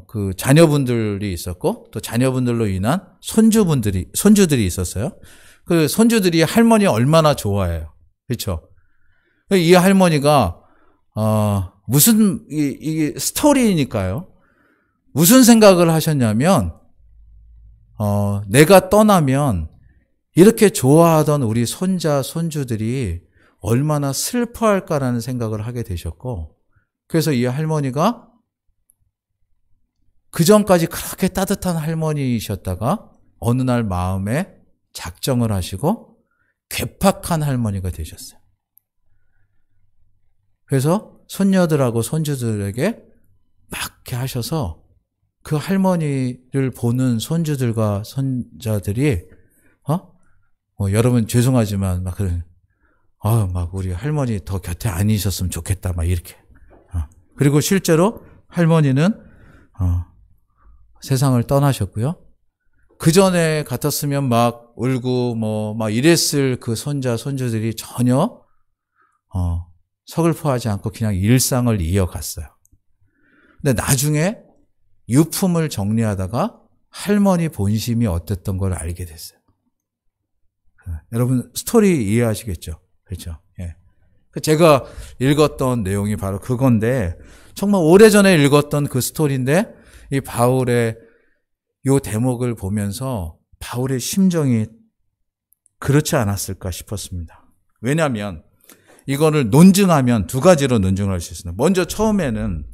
그 자녀분들이 있었고 또 자녀분들로 인한 손주들이 있었어요. 그 손주들이 할머니 얼마나 좋아해요. 그렇죠? 이 할머니가 무슨 이게 스토리니까요. 무슨 생각을 하셨냐면 내가 떠나면 이렇게 좋아하던 우리 손자 손주들이 얼마나 슬퍼할까라는 생각을 하게 되셨고, 그래서 이 할머니가 그전까지 그렇게 따뜻한 할머니이셨다가 어느 날 마음에 작정을 하시고 괴팍한 할머니가 되셨어요. 그래서 손녀들하고 손주들에게 막 하셔서 그 할머니를 보는 손주들과 손자들이 여러분 죄송하지만 막 그런 막 우리 할머니 더 곁에 안 있었으면 좋겠다 막 이렇게. 그리고 실제로 할머니는 세상을 떠나셨고요. 그 전에 같았으면 막 울고 막 이랬을 그 손자 손주들이 전혀 서글퍼하지 않고 그냥 일상을 이어갔어요. 근데 나중에 유품을 정리하다가 할머니 본심이 어땠던 걸 알게 됐어요. 여러분 스토리 이해하시겠죠? 그렇죠? 예. 제가 읽었던 내용이 바로 그건데 정말 오래전에 읽었던 그 스토리인데 이 바울의 이 대목을 보면서 바울의 심정이 그렇지 않았을까 싶었습니다. 왜냐하면 이거를 논증하면 두 가지로 논증을 할 수 있습니다. 먼저 처음에는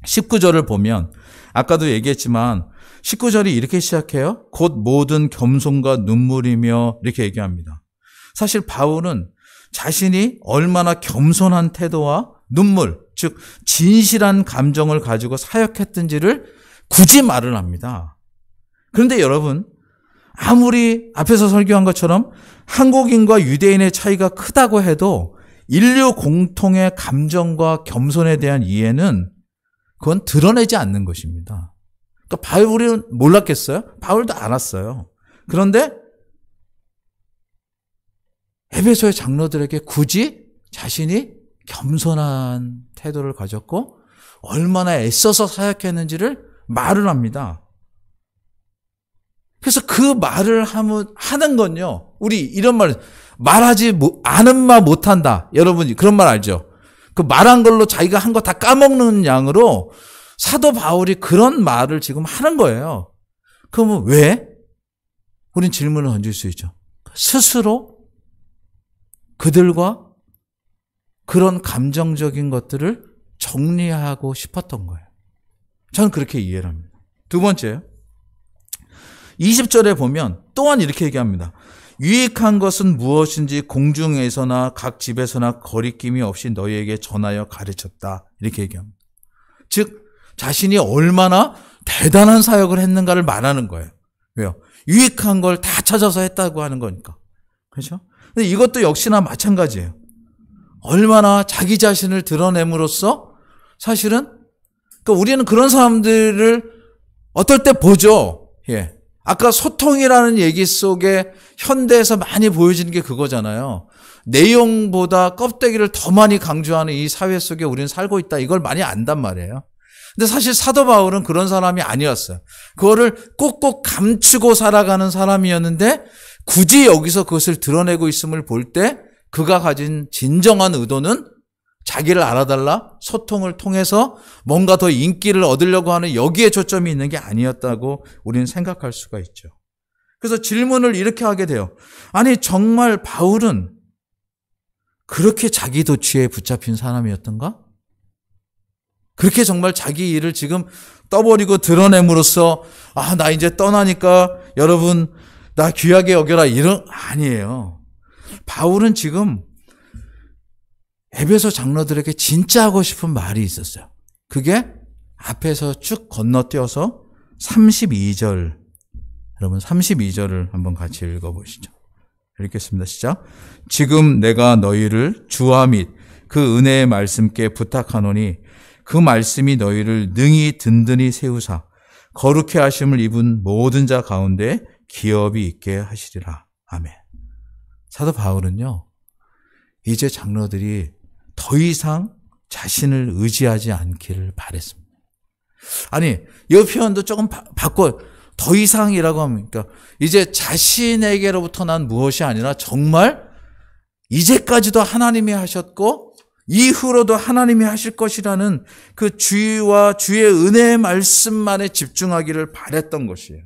19절을 보면 아까도 얘기했지만 19절이 이렇게 시작해요. 곧 모든 겸손과 눈물이며 이렇게 얘기합니다. 사실 바울은 자신이 얼마나 겸손한 태도와 눈물, 즉 진실한 감정을 가지고 사역했던지를 굳이 말을 합니다. 그런데 여러분, 아무리 앞에서 설교한 것처럼 한국인과 유대인의 차이가 크다고 해도 인류 공통의 감정과 겸손에 대한 이해는 그건 드러내지 않는 것입니다. 그러니까 바울은 몰랐겠어요? 바울도 알았어요. 그런데 에베소의 장로들에게 굳이 자신이 겸손한 태도를 가졌고 얼마나 애써서 사역했는지를 말을 합니다. 그래서 그 말을 하는 건요, 우리 이런 말하지 않은 말 못한다. 여러분 그런 말 알죠? 그 말한 걸로 자기가 한 거 다 까먹는 양으로 사도 바울이 그런 말을 지금 하는 거예요. 그러면 왜? 우린 질문을 던질 수 있죠. 스스로 그들과 그런 감정적인 것들을 정리하고 싶었던 거예요. 저는 그렇게 이해를 합니다. 두 번째요. 20절에 보면 또한 이렇게 얘기합니다. 유익한 것은 무엇인지 공중에서나 각 집에서나 거리낌이 없이 너희에게 전하여 가르쳤다. 이렇게 얘기합니다. 즉 자신이 얼마나 대단한 사역을 했는가를 말하는 거예요. 왜요? 유익한 걸 다 찾아서 했다고 하는 거니까. 그렇죠? 근데 이것도 역시나 마찬가지예요. 얼마나 자기 자신을 드러냄으로써 사실은 그러니까 우리는 그런 사람들을 어떨 때 보죠. 예. 아까 소통이라는 얘기 속에 현대에서 많이 보여지는 게 그거잖아요. 내용보다 껍데기를 더 많이 강조하는 이 사회 속에 우리는 살고 있다. 이걸 많이 안단 말이에요. 근데 사실 사도 바울은 그런 사람이 아니었어요. 그거를 꼭꼭 감추고 살아가는 사람이었는데 굳이 여기서 그것을 드러내고 있음을 볼 때 그가 가진 진정한 의도는 자기를 알아달라 소통을 통해서 뭔가 더 인기를 얻으려고 하는 여기에 초점이 있는 게 아니었다고 우리는 생각할 수가 있죠. 그래서 질문을 이렇게 하게 돼요. 아니 정말 바울은 그렇게 자기 도취에 붙잡힌 사람이었던가? 그렇게 정말 자기 일을 지금 떠버리고 드러냄으로써 나 이제 떠나니까 여러분 나 귀하게 여겨라 이런 아니에요. 바울은 지금 에베소 장로들에게 진짜 하고 싶은 말이 있었어요. 그게 앞에서 쭉 건너뛰어서 32절, 여러분 32절을 한번 같이 읽어보시죠. 읽겠습니다. 시작. 지금 내가 너희를 주와 및 그 은혜의 말씀께 부탁하노니 그 말씀이 너희를 능히 든든히 세우사 거룩해 하심을 입은 모든 자 가운데 기업이 있게 하시리라. 아멘. 사도 바울은요, 이제 장로들이 더 이상 자신을 의지하지 않기를 바랬습니다. 아니, 이 표현도 조금 바꿔. 더 이상이라고 하면, 그러니까 이제 자신에게로부터 난 무엇이 아니라 정말 이제까지도 하나님이 하셨고 이후로도 하나님이 하실 것이라는 그 주와 주의 은혜의 말씀만에 집중하기를 바랬던 것이에요.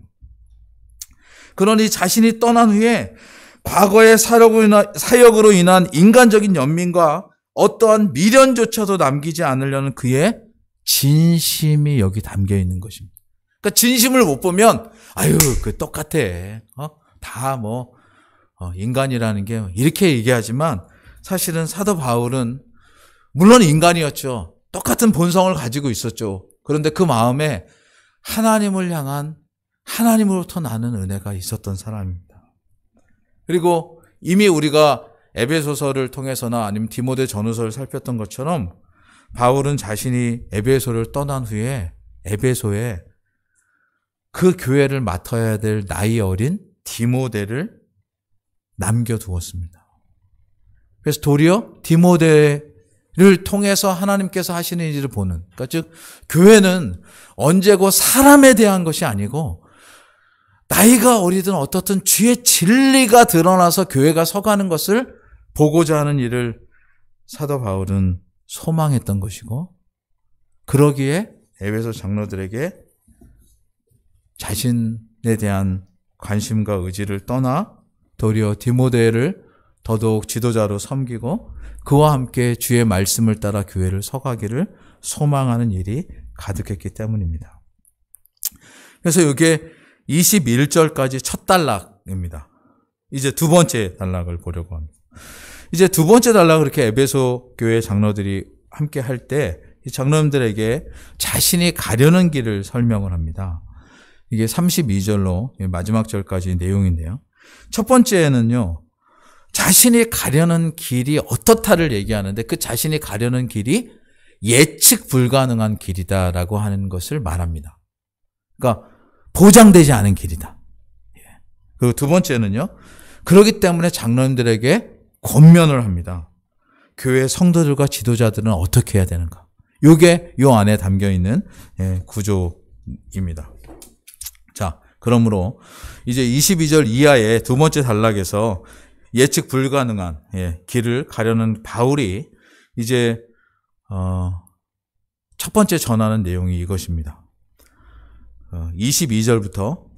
그러니 자신이 떠난 후에 과거의 사역으로 인한 인간적인 연민과 어떠한 미련조차도 남기지 않으려는 그의 진심이 여기 담겨 있는 것입니다. 그러니까 진심을 못 보면 아유 그 똑같아. 다 인간이라는 게 이렇게 얘기하지만 사실은 사도 바울은 물론 인간이었죠. 똑같은 본성을 가지고 있었죠. 그런데 그 마음에 하나님을 향한 하나님으로부터 나는 은혜가 있었던 사람입니다. 그리고 이미 우리가 에베소서를 통해서나 아니면 디모데 전후서를 살폈던 것처럼 바울은 자신이 에베소를 떠난 후에 에베소에 그 교회를 맡아야 될 나이 어린 디모데를 남겨두었습니다. 그래서 도리어 디모데를 통해서 하나님께서 하시는 일을 보는, 그러니까 즉 교회는 언제고 사람에 대한 것이 아니고 나이가 어리든 어떻든 주의 진리가 드러나서 교회가 서가는 것을 보고자 하는 일을 사도 바울은 소망했던 것이고, 그러기에 에베소 장로들에게 자신에 대한 관심과 의지를 떠나 도리어 디모데를 더더욱 지도자로 섬기고 그와 함께 주의 말씀을 따라 교회를 서가기를 소망하는 일이 가득했기 때문입니다. 그래서 이게 21절까지 첫 단락입니다. 이제 두 번째 단락을 보려고 합니다. 이제 두 번째 단락을 이렇게 에베소 교회 장로들이 함께 할 때 이 장로님들에게 자신이 가려는 길을 설명을 합니다. 이게 32절로 마지막 절까지 내용인데요. 첫 번째는요, 자신이 가려는 길이 어떻다를 얘기하는데 그 자신이 가려는 길이 예측 불가능한 길이다라고 하는 것을 말합니다. 그러니까 보장되지 않은 길이다. 그리고 두 번째는요, 그렇기 때문에 장로님들에게 권면을 합니다. 교회 성도들과 지도자들은 어떻게 해야 되는가. 이게 이 안에 담겨있는 구조입니다. 자, 그러므로 이제 22절 이하의 두 번째 단락에서 예측 불가능한 길을 가려는 바울이 이제 첫 번째 전하는 내용이 이것입니다. 22절부터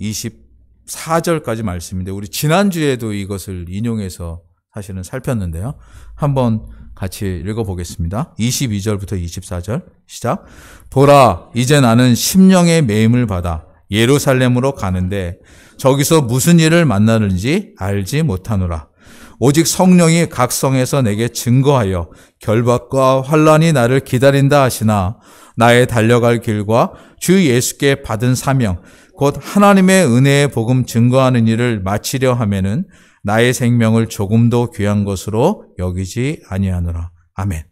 24절까지 말씀인데 우리 지난주에도 이것을 인용해서 사실은 살폈는데요. 한번 같이 읽어보겠습니다. 22절부터 24절 시작. 보라, 이제 나는 심령의 매임을 받아 예루살렘으로 가는데 저기서 무슨 일을 만나는지 알지 못하노라. 오직 성령이 각 성에서 내게 증거하여 결박과 환난이 나를 기다린다 하시나 나의 달려갈 길과 주 예수께 받은 사명 곧 하나님의 은혜의 복음 증거하는 일을 마치려 하면은 나의 생명을 조금도 귀한 것으로 여기지 아니하노라. 아멘.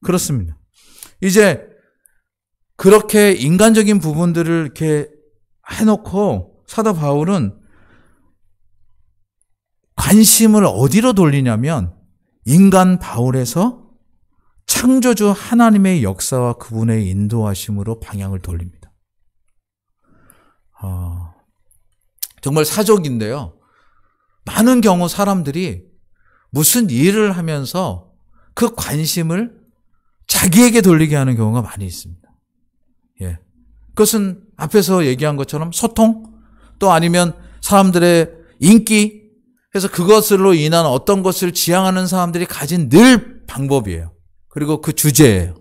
그렇습니다. 이제 그렇게 인간적인 부분들을 이렇게 해놓고 사도 바울은 관심을 어디로 돌리냐면 인간 바울에서 창조주 하나님의 역사와 그분의 인도하심으로 방향을 돌립니다. 정말 사적인데요. 많은 경우 사람들이 무슨 일을 하면서 그 관심을 자기에게 돌리게 하는 경우가 많이 있습니다. 그것은 앞에서 얘기한 것처럼 소통, 또 아니면 사람들의 인기, 그래서 그것으로 인한 어떤 것을 지향하는 사람들이 가진 늘 방법이에요. 그리고 그 주제예요.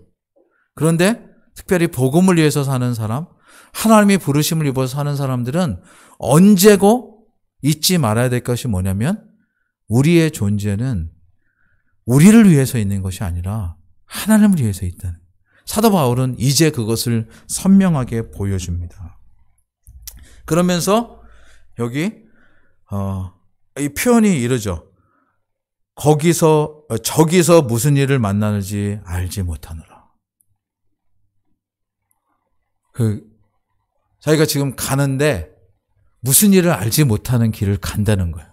그런데 특별히 복음을 위해서 사는 사람, 하나님의 부르심을 입어서 사는 사람들은 언제고 잊지 말아야 될 것이 뭐냐면 우리의 존재는 우리를 위해서 있는 것이 아니라 하나님을 위해서 있다는. 사도 바울은 이제 그것을 선명하게 보여줍니다. 그러면서 여기 이 표현이 이러죠. 저기서 무슨 일을 만나는지 알지 못하노라. 자기가 지금 가는데 무슨 일을 알지 못하는 길을 간다는 거예요.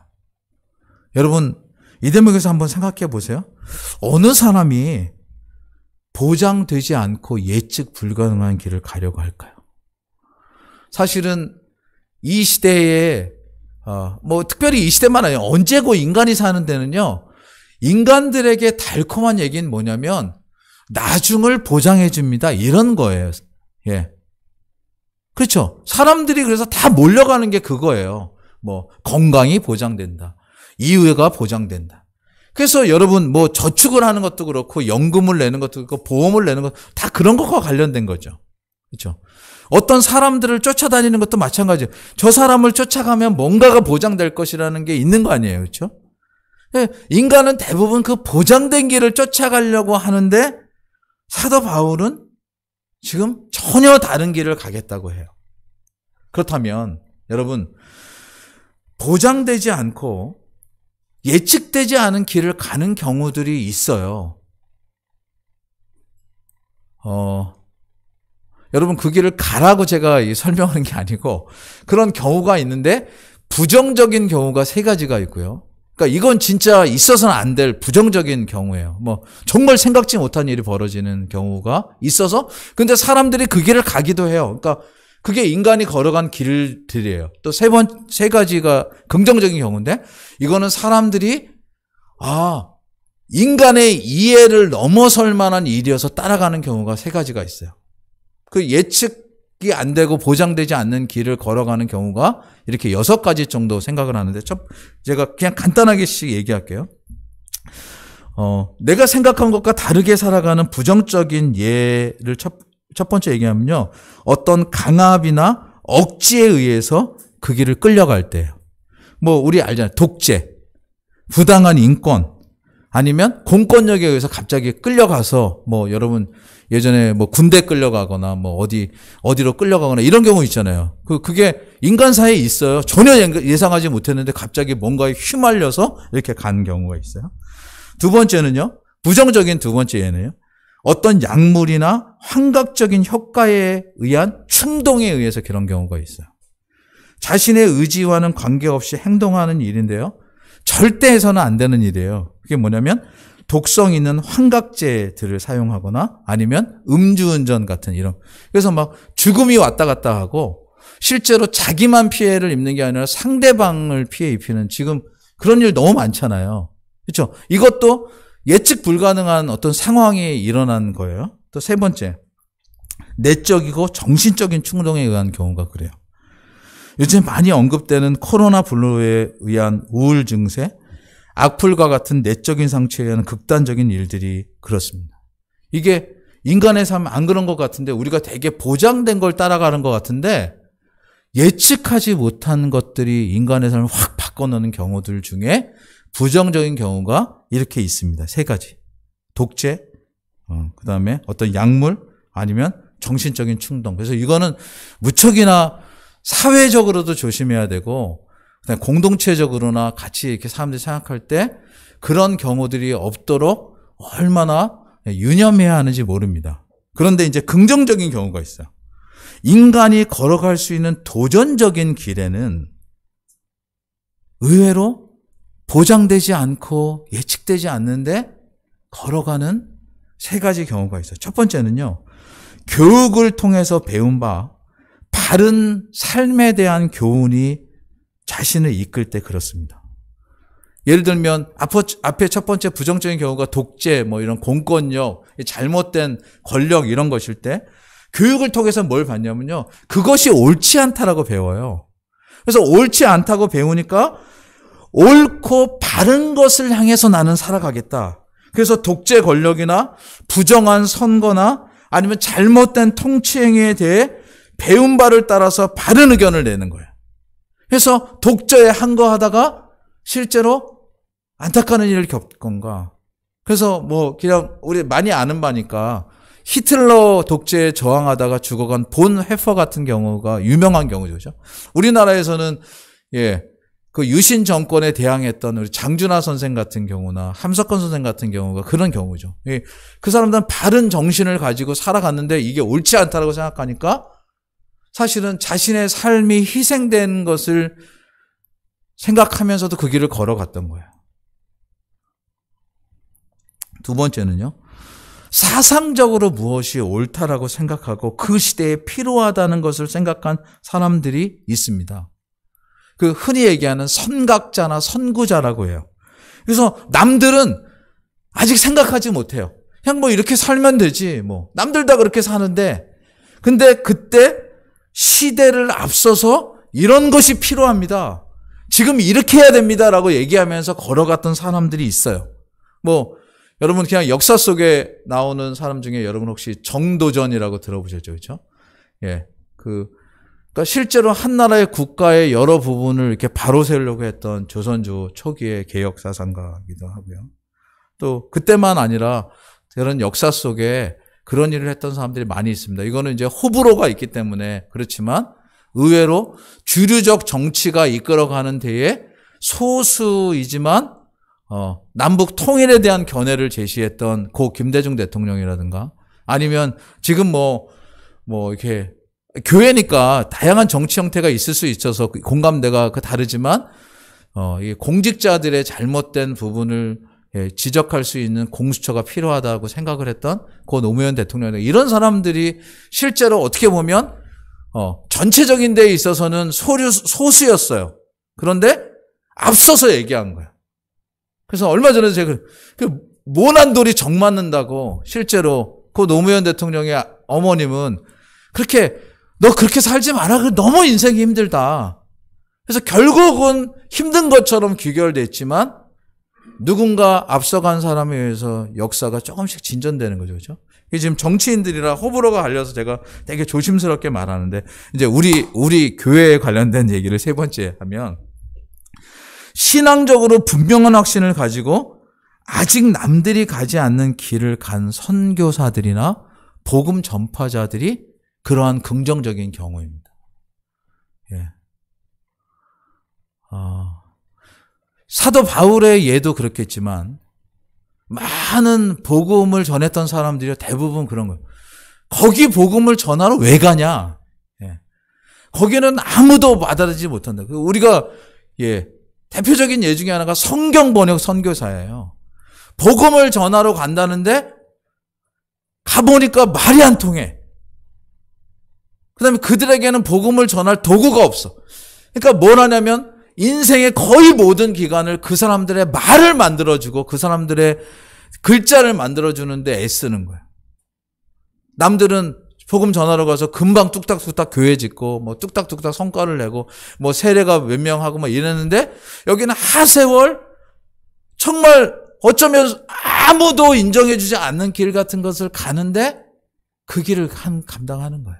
여러분, 이 대목에서 한번 생각해 보세요. 어느 사람이 보장되지 않고 예측 불가능한 길을 가려고 할까요? 사실은 이 시대에 특별히 이 시대만 아니에요. 언제고 인간이 사는 데는요. 인간들에게 달콤한 얘기는 뭐냐면 나중을 보장해 줍니다. 이런 거예요. 예. 그렇죠. 사람들이 그래서 다 몰려가는 게 그거예요. 건강이 보장된다. 이후가 보장된다. 그래서 여러분 저축을 하는 것도 그렇고 연금을 내는 것도 그렇고 보험을 내는 것도 다 그런 것과 관련된 거죠. 그렇죠. 어떤 사람들을 쫓아다니는 것도 마찬가지예요. 저 사람을 쫓아가면 뭔가가 보장될 것이라는 게 있는 거 아니에요. 그렇죠? 인간은 대부분 그 보장된 길을 쫓아가려고 하는데 사도 바울은 지금 전혀 다른 길을 가겠다고 해요. 그렇다면 여러분 보장되지 않고 예측되지 않은 길을 가는 경우들이 있어요. 여러분 그 길을 가라고 제가 설명하는 게 아니고 그런 경우가 있는데 부정적인 경우가 3가지가 있고요. 그러니까 이건 진짜 있어서는 안 될 부정적인 경우예요. 정말 생각지 못한 일이 벌어지는 경우가 있어서 근데 사람들이 그 길을 가기도 해요. 그러니까 그게 인간이 걸어간 길들이에요. 또 3가지가 긍정적인 경우인데 이거는 사람들이 인간의 이해를 넘어설 만한 일이어서 따라가는 경우가 3가지가 있어요. 그 예측이 안 되고 보장되지 않는 길을 걸어가는 경우가 이렇게 6가지 정도 생각을 하는데 제가 그냥 간단하게씩 얘기할게요. 내가 생각한 것과 다르게 살아가는 부정적인 예를 첫 번째 얘기하면요. 어떤 강압이나 억지에 의해서 그 길을 끌려갈 때예요. 우리 알잖아요. 독재, 부당한 인권, 아니면 공권력에 의해서 갑자기 끌려가서 여러분 예전에 군대 끌려가거나 어디로 끌려가거나 이런 경우 있잖아요. 그게 인간사에 있어요. 전혀 예상하지 못했는데 갑자기 뭔가에 휘말려서 이렇게 간 경우가 있어요. 두 번째는요. 부정적인 두 번째 예는요. 어떤 약물이나 환각적인 효과에 의한 충동에 의해서 그런 경우가 있어요. 자신의 의지와는 관계없이 행동하는 일인데요. 절대 해서는 안 되는 일이에요. 그게 뭐냐면 독성 있는 환각제들을 사용하거나 아니면 음주운전 같은 이런. 그래서 죽음이 왔다 갔다 하고 실제로 자기만 피해를 입는 게 아니라 상대방을 피해 입히는 지금 그런 일 너무 많잖아요. 그렇죠? 이것도 예측 불가능한 어떤 상황이 일어난 거예요. 또 3번째, 내적이고 정신적인 충동에 의한 경우가 그래요. 요즘 많이 언급되는 코로나 블루에 의한 우울 증세, 악플과 같은 내적인 상처에 의한 극단적인 일들이 그렇습니다. 이게 인간의 삶 안 그런 것 같은데 우리가 되게 보장된 걸 따라가는 것 같은데 예측하지 못한 것들이 인간의 삶을 확 바꿔놓는 경우들 중에 부정적인 경우가 이렇게 있습니다. 3가지. 독재, 그 다음에 어떤 약물, 아니면 정신적인 충동. 그래서 이거는 무척이나 사회적으로도 조심해야 되고, 그다음에 공동체적으로나 같이 이렇게 사람들이 생각할 때 그런 경우들이 없도록 얼마나 유념해야 하는지 모릅니다. 그런데 이제 긍정적인 경우가 있어요. 인간이 걸어갈 수 있는 도전적인 길에는 의외로 보장되지 않고 예측되지 않는데 걸어가는 3가지 경우가 있어요. 첫 번째는요. 교육을 통해서 배운 바 바른 삶에 대한 교훈이 자신을 이끌 때 그렇습니다. 예를 들면 앞에 첫 번째 부정적인 경우가 독재, 이런 공권력, 잘못된 권력 이런 것일 때 교육을 통해서 뭘 받냐면요. 그것이 옳지 않다라고 배워요. 그래서 옳지 않다고 배우니까 옳고 바른 것을 향해서 나는 살아가겠다. 그래서 독재 권력이나 부정한 선거나 아니면 잘못된 통치 행위에 대해 배운 바를 따라서 바른 의견을 내는 거예요. 그래서 독재에 항거하다가 실제로 안타까운 일을 겪건가. 그래서 그냥 우리 많이 아는 바니까 히틀러 독재에 저항하다가 죽어간 본 헤퍼 같은 경우가 유명한 경우죠. 우리나라에서는 그 유신 정권에 대항했던 우리 장준하 선생 같은 경우나 함석헌 선생 같은 경우가 그런 경우죠. 그 사람들은 바른 정신을 가지고 살아갔는데 이게 옳지 않다고 생각하니까 사실은 자신의 삶이 희생된 것을 생각하면서도 그 길을 걸어갔던 거예요. 두 번째는요. 사상적으로 무엇이 옳다라고 생각하고 그 시대에 필요하다는 것을 생각한 사람들이 있습니다. 그 흔히 얘기하는 선각자나 선구자라고 해요. 그래서 남들은 아직 생각하지 못해요. 그냥 뭐 이렇게 살면 되지. 뭐 남들 다 그렇게 사는데 근데 그때 시대를 앞서서 이런 것이 필요합니다. 지금 이렇게 해야 됩니다라고 얘기하면서 걸어갔던 사람들이 있어요. 뭐 여러분 그냥 역사 속에 나오는 사람 중에 여러분 혹시 정도전이라고 들어보셨죠? 그렇죠? 예. 그러니까 실제로 한 나라의 국가의 여러 부분을 이렇게 바로 세우려고 했던 조선조 초기의 개혁 사상가이기도 하고요. 또 그때만 아니라 그런 역사 속에 그런 일을 했던 사람들이 많이 있습니다. 이거는 이제 호불호가 있기 때문에 그렇지만 의외로 주류적 정치가 이끌어가는 데에 소수이지만 남북 통일에 대한 견해를 제시했던 고 김대중 대통령이라든가 아니면 지금 뭐 이렇게 교회니까 다양한 정치 형태가 있을 수 있어서 공감대가 다르지만 이 공직자들의 잘못된 부분을 지적할 수 있는 공수처가 필요하다고 생각을 했던 고 노무현 대통령 이런 사람들이 실제로 어떻게 보면 전체적인 데에 있어서는 소수였어요. 그런데 앞서서 얘기한 거예요. 그래서 얼마 전에 제가 그 모난 돌이 정 맞는다고 실제로 그 노무현 대통령의 어머님은 너 그렇게 살지 마라. 너무 인생이 힘들다. 그래서 결국은 힘든 것처럼 귀결됐지만 누군가 앞서간 사람에 의해서 역사가 조금씩 진전되는 거죠. 그렇죠? 이게 지금 정치인들이라 호불호가 갈려서 제가 되게 조심스럽게 말하는데 이제 우리 교회에 관련된 얘기를 세 번째 하면 신앙적으로 분명한 확신을 가지고 아직 남들이 가지 않는 길을 간 선교사들이나 복음 전파자들이 그러한 긍정적인 경우입니다. 예. 사도 바울의 예도 그렇겠지만 많은 복음을 전했던 사람들이 대부분 그런 거예요. 거기 복음을 전하러 왜 가냐? 예. 거기는 아무도 받아들이지 못한다. 우리가 대표적인 예 중에 하나가 성경 번역 선교사예요. 복음을 전하러 간다는데 가보니까 말이 안 통해. 그 다음에 그들에게는 복음을 전할 도구가 없어. 그러니까 뭘 하냐면 인생의 거의 모든 기간을 그 사람들의 말을 만들어주고 그 사람들의 글자를 만들어주는데 애쓰는 거예요. 남들은 복음 전하러 가서 금방 뚝딱뚝딱 교회 짓고 뭐 뚝딱뚝딱 성과를 내고 뭐 세례가 몇 명 하고 막 이랬는데 여기는 하세월 정말 어쩌면 아무도 인정해주지 않는 길 같은 것을 가는데 그 길을 감당하는 거예요.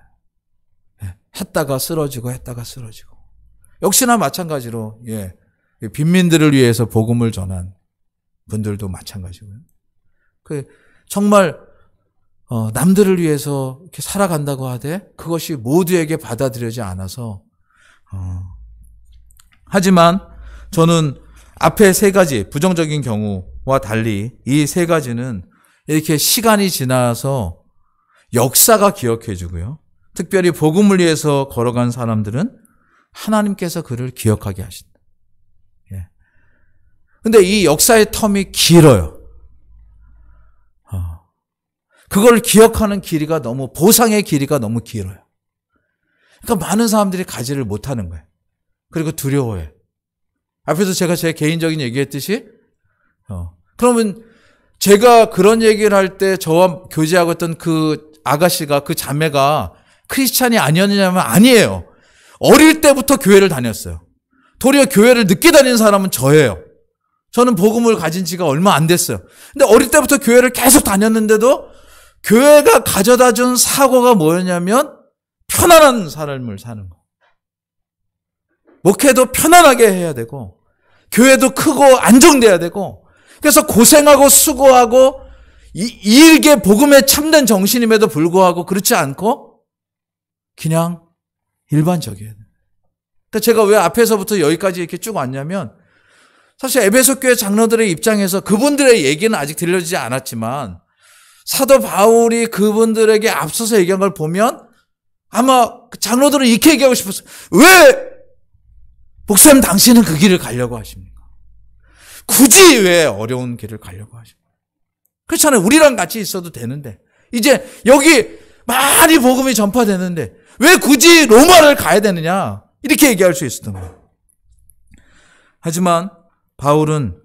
했다가 쓰러지고 했다가 쓰러지고 역시나 마찬가지로 빈민들을 위해서 복음을 전한 분들도 마찬가지고요. 정말 남들을 위해서 이렇게 살아간다고 하되 그것이 모두에게 받아들여지지 않아서 하지만 저는 앞에 세 가지 부정적인 경우와 달리 이 세 가지는 이렇게 시간이 지나서 역사가 기억해 주고요. 특별히 복음을 위해서 걸어간 사람들은 하나님께서 그를 기억하게 하신다. 근데 이 역사의 텀이 길어요. 그걸 기억하는 길이가 보상의 길이가 너무 길어요. 그러니까 많은 사람들이 가지를 못하는 거예요. 그리고 두려워해. 앞에서 제가 제 개인적인 얘기했듯이, 그러면 제가 그런 얘기를 할 때 저와 교제하고 있던 그 아가씨가, 그 자매가 크리스찬이 아니었느냐면 아니에요. 어릴 때부터 교회를 다녔어요. 도리어 교회를 늦게 다니는 사람은 저예요. 저는 복음을 가진 지가 얼마 안 됐어요. 근데 어릴 때부터 교회를 계속 다녔는데도 교회가 가져다 준 사고가 뭐였냐면 편안한 삶을 사는 거. 목회도 편안하게 해야 되고 교회도 크고 안정돼야 되고 그래서 고생하고 수고하고 이 일개 복음에 참된 정신임에도 불구하고 그렇지 않고 그냥 일반적이어야 돼요. 그러니까 제가 왜 앞에서부터 여기까지 이렇게 쭉 왔냐면 사실 에베소 교회 장로들의 입장에서 그분들의 얘기는 아직 들려지지 않았지만 사도 바울이 그분들에게 앞서서 얘기한 걸 보면 아마 장로들은 이렇게 얘기하고 싶었어요. 왜 목사님 당신은 그 길을 가려고 하십니까? 굳이 왜 어려운 길을 가려고 하십니까? 그렇잖아요. 우리랑 같이 있어도 되는데. 이제 여기 많이 복음이 전파되는데 왜 굳이 로마를 가야 되느냐? 이렇게 얘기할 수 있었던 거예요. 하지만 바울은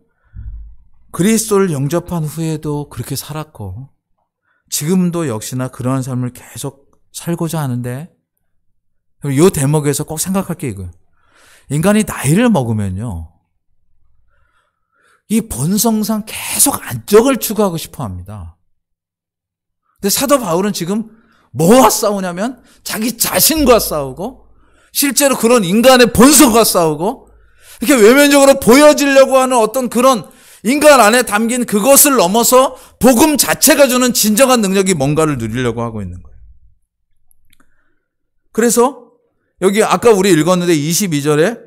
그리스도를 영접한 후에도 그렇게 살았고 지금도 역시나 그러한 삶을 계속 살고자 하는데 이 대목에서 꼭 생각할 게 이거예요. 인간이 나이를 먹으면요. 이 본성상 계속 안정을 추구하고 싶어 합니다. 근데 사도 바울은 지금 뭐와 싸우냐면 자기 자신과 싸우고 실제로 그런 인간의 본성과 싸우고 이렇게 외면적으로 보여지려고 하는 어떤 그런 인간 안에 담긴 그것을 넘어서 복음 자체가 주는 진정한 능력이 뭔가를 누리려고 하고 있는 거예요. 그래서 여기 아까 우리 읽었는데 22절에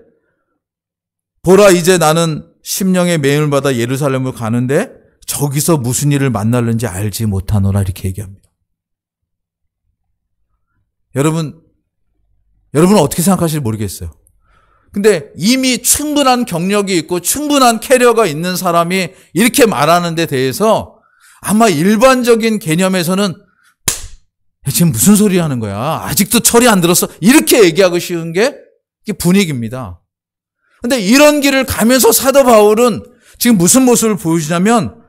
보라 이제 나는 심령의 매임을 받아 예루살렘을 가는데 저기서 무슨 일을 만날는지 알지 못하노라 이렇게 얘기합니다. 여러분은 어떻게 생각하실지 모르겠어요. 근데 이미 충분한 경력이 있고 충분한 캐리어가 있는 사람이 이렇게 말하는 데 대해서 아마 일반적인 개념에서는 지금 무슨 소리 하는 거야? 아직도 철이 안 들었어? 이렇게 얘기하고 쉬운 게 이게 분위기입니다. 근데 이런 길을 가면서 사도 바울은 지금 무슨 모습을 보여주냐면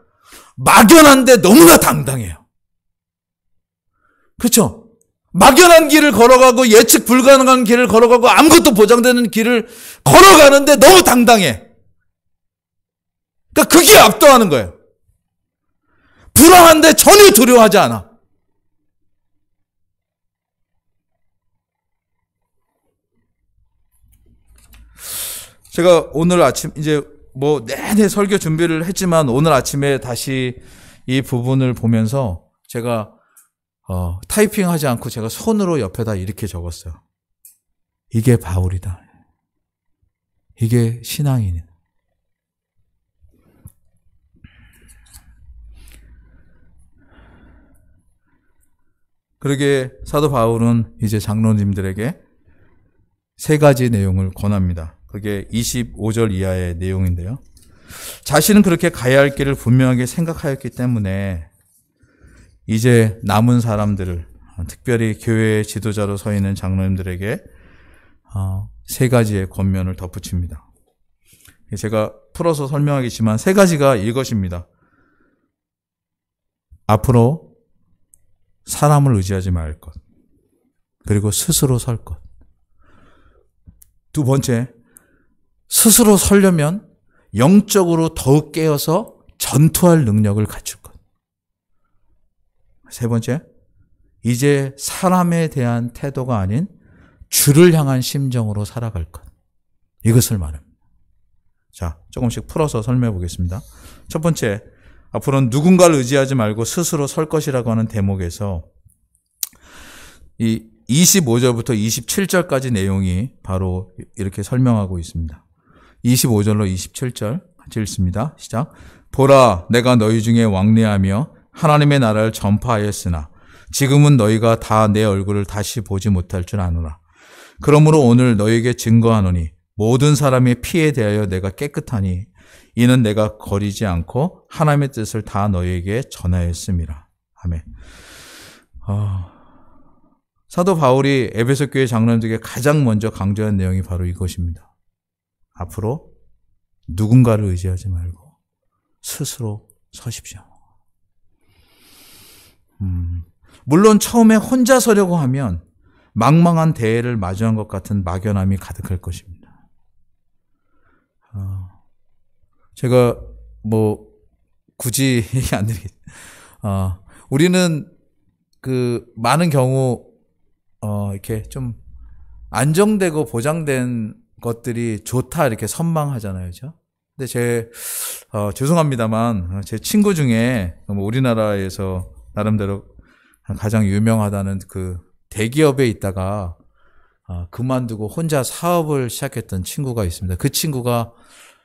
막연한데 너무나 당당해요. 그렇죠? 막연한 길을 걸어가고 예측 불가능한 길을 걸어가고 아무것도 보장되는 길을 걸어가는데 너무 당당해. 그러니까 그게 압도하는 거예요. 불안한데 전혀 두려워하지 않아. 제가 오늘 아침 이제 내내 설교 준비를 했지만 오늘 아침에 다시 이 부분을 보면서 제가 타이핑하지 않고 제가 손으로 옆에다 이렇게 적었어요. 이게 바울이다. 이게 신앙인이다. 그러게 사도 바울은 이제 장로님들에게 세 가지 내용을 권합니다. 그게 25절 이하의 내용인데요. 자신은 그렇게 가야 할 길을 분명하게 생각하였기 때문에 이제 남은 사람들을, 특별히 교회의 지도자로 서 있는 장로님들에게 세 가지의 권면을 덧붙입니다. 제가 풀어서 설명하겠지만 세 가지가 이것입니다. 앞으로 사람을 의지하지 말 것, 그리고 스스로 설 것. 두 번째, 스스로 서려면 영적으로 더욱 깨어서 전투할 능력을 갖출 것. 세 번째, 이제 사람에 대한 태도가 아닌 주를 향한 심정으로 살아갈 것. 이것을 말합니다. 자, 조금씩 풀어서 설명해 보겠습니다. 첫 번째, 앞으로는 누군가를 의지하지 말고 스스로 설 것이라고 하는 대목에서 이 25절부터 27절까지 내용이 바로 이렇게 설명하고 있습니다. 25절로 27절 같이 읽습니다. 시작. 보라, 내가 너희 중에 왕래하며 하나님의 나라를 전파하였으나 지금은 너희가 다 내 얼굴을 다시 보지 못할 줄 아노라. 그러므로 오늘 너희에게 증거하노니 모든 사람의 피에 대하여 내가 깨끗하니 이는 내가 거리지 않고 하나님의 뜻을 다 너희에게 전하였음이라. 아멘. 사도 바울이 에베소 교회 장로님들에게 가장 먼저 강조한 내용이 바로 이것입니다. 앞으로 누군가를 의지하지 말고 스스로 서십시오. 물론 처음에 혼자 서려고 하면 망망한 대회를 마주한 것 같은 막연함이 가득할 것입니다. 제가 굳이 얘기 안 드리겠습니다. 우리는 많은 경우 이렇게 좀 안정되고 보장된 것들이 좋다 이렇게 선망하잖아요, 그죠? 근데 죄송합니다만 제 친구 중에 우리나라에서 나름대로 가장 유명하다는 그 대기업에 있다가 그만두고 혼자 사업을 시작했던 친구가 있습니다. 그 친구가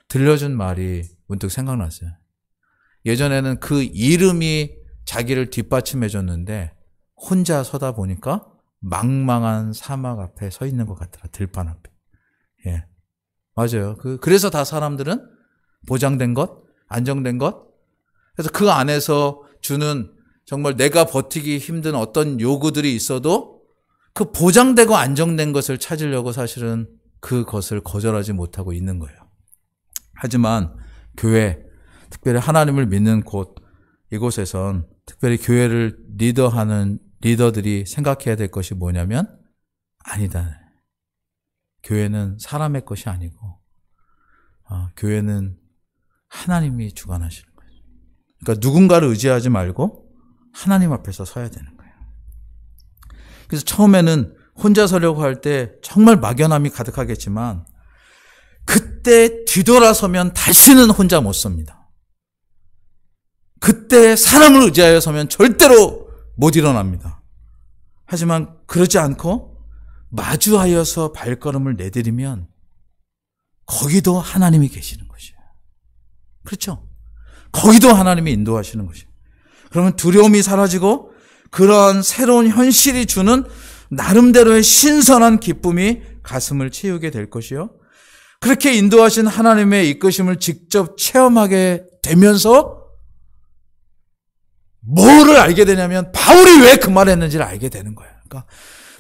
들려준 말이 문득 생각났어요. 예전에는 그 이름이 자기를 뒷받침해줬는데 혼자 서다 보니까 망망한 사막 앞에 서 있는 것 같더라. 들판 앞에. 예, 맞아요. 그래서 다 사람들은 보장된 것, 안정된 것. 그래서 그 안에서 주는 정말 내가 버티기 힘든 어떤 요구들이 있어도 그 보장되고 안정된 것을 찾으려고 사실은 그것을 거절하지 못하고 있는 거예요. 하지만 교회, 특별히 하나님을 믿는 곳, 이곳에선 특별히 교회를 리더하는 리더들이 생각해야 될 것이 뭐냐면 아니다. 교회는 사람의 것이 아니고 교회는 하나님이 주관하시는 거예요. 그러니까 누군가를 의지하지 말고 하나님 앞에서 서야 되는 거예요. 그래서 처음에는 혼자 서려고 할 때 정말 막연함이 가득하겠지만 그때 뒤돌아서면 다시는 혼자 못 섭니다. 그때 사람을 의지하여 서면 절대로 못 일어납니다. 하지만 그러지 않고 마주하여서 발걸음을 내디디면 거기도 하나님이 계시는 것이에요. 그렇죠? 거기도 하나님이 인도하시는 것이에요. 그러면 두려움이 사라지고 그러한 새로운 현실이 주는 나름대로의 신선한 기쁨이 가슴을 채우게 될 것이요. 그렇게 인도하신 하나님의 이끄심을 직접 체험하게 되면서 뭐를 알게 되냐면 바울이 왜 그 말을 했는지를 알게 되는 거예요. 그러니까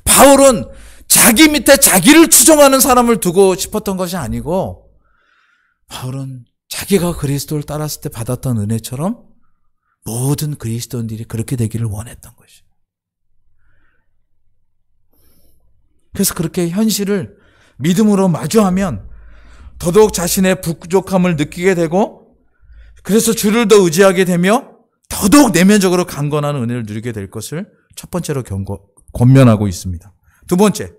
바울은 자기 밑에 자기를 추종하는 사람을 두고 싶었던 것이 아니고 바울은 자기가 그리스도를 따랐을 때 받았던 은혜처럼 모든 그리스도인들이 그렇게 되기를 원했던 것이에요. 그래서 그렇게 현실을 믿음으로 마주하면 더더욱 자신의 부족함을 느끼게 되고 그래서 주를 더 의지하게 되며 더더욱 내면적으로 강건한 은혜를 누리게 될 것을 첫 번째로 권면하고 있습니다. 두 번째,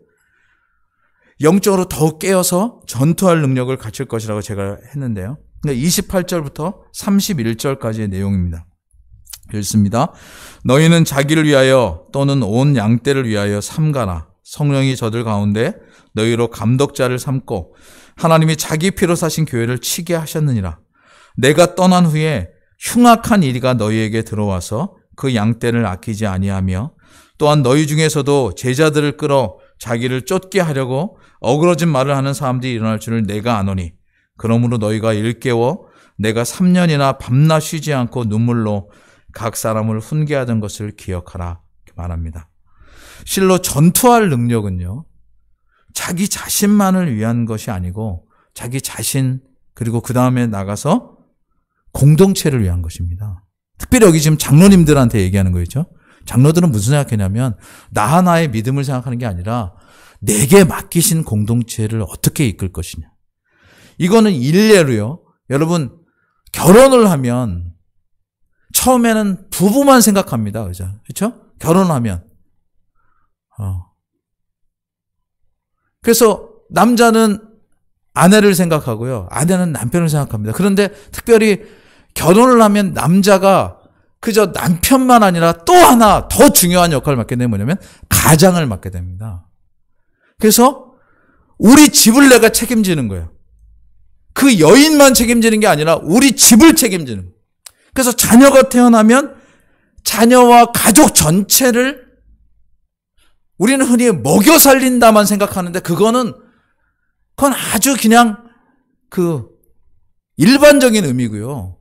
영적으로 더욱 깨어서 전투할 능력을 갖출 것이라고 제가 했는데요. 28절부터 31절까지의 내용입니다. 읽습니다. 너희는 자기를 위하여 또는 온 양떼를 위하여 삼가나 성령이 저들 가운데 너희로 감독자를 삼고 하나님이 자기 피로 사신 교회를 치게 하셨느니라. 내가 떠난 후에 흉악한 이리가 너희에게 들어와서 그 양떼를 아끼지 아니하며 또한 너희 중에서도 제자들을 끌어 자기를 쫓게 하려고 어그러진 말을 하는 사람들이 일어날 줄을 내가 아노니 그러므로 너희가 일깨워 내가 3년이나 밤낮 쉬지 않고 눈물로 각 사람을 훈계하던 것을 기억하라 말합니다. 실로 전투할 능력은요, 자기 자신만을 위한 것이 아니고 자기 자신 그리고 그 다음에 나가서 공동체를 위한 것입니다. 특별히 여기 지금 장로님들한테 얘기하는 거겠죠. 장로들은 무슨 생각하냐면 나 하나의 믿음을 생각하는 게 아니라 내게 맡기신 공동체를 어떻게 이끌 것이냐. 이거는 일례로요. 여러분 결혼을 하면 처음에는 부부만 생각합니다. 그렇죠? 결혼하면 그래서 남자는 아내를 생각하고요. 아내는 남편을 생각합니다. 그런데 특별히 결혼을 하면 남자가 그저 남편만 아니라 또 하나 더 중요한 역할을 맡게 되면 뭐냐면 가장을 맡게 됩니다. 그래서 우리 집을 내가 책임지는 거예요. 그 여인만 책임지는 게 아니라 우리 집을 책임지는 거예요. 그래서 자녀가 태어나면 자녀와 가족 전체를 우리는 흔히 먹여 살린다만 생각하는데 그건 아주 그냥 일반적인 의미고요.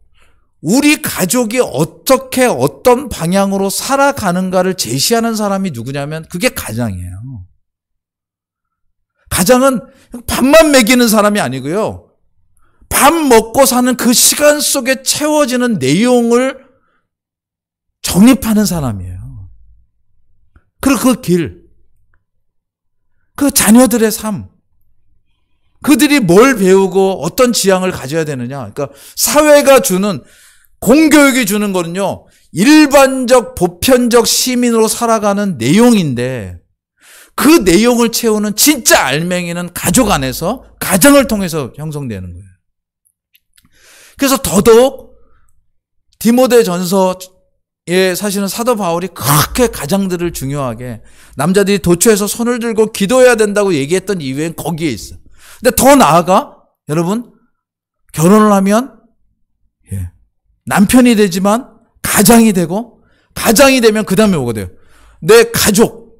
우리 가족이 어떻게 어떤 방향으로 살아가는가를 제시하는 사람이 누구냐면 그게 가장이에요. 가장은 밥만 먹이는 사람이 아니고요. 밥 먹고 사는 그 시간 속에 채워지는 내용을 정립하는 사람이에요. 그리고 그 길, 그 자녀들의 삶, 그들이 뭘 배우고 어떤 지향을 가져야 되느냐. 그러니까 사회가 주는, 공교육이 주는 거는요, 일반적, 보편적 시민으로 살아가는 내용인데 그 내용을 채우는 진짜 알맹이는 가족 안에서, 가정을 통해서 형성되는 거예요. 그래서 더더욱 디모데전서에 사실은 사도 바울이 그렇게 가장들을 중요하게 남자들이 도처에서 손을 들고 기도해야 된다고 얘기했던 이유엔 거기에 있어. 근데 더 나아가 여러분 결혼을 하면 남편이 되지만 가장이 되고 가장이 되면 그 다음에 뭐가 돼요? 내 가족.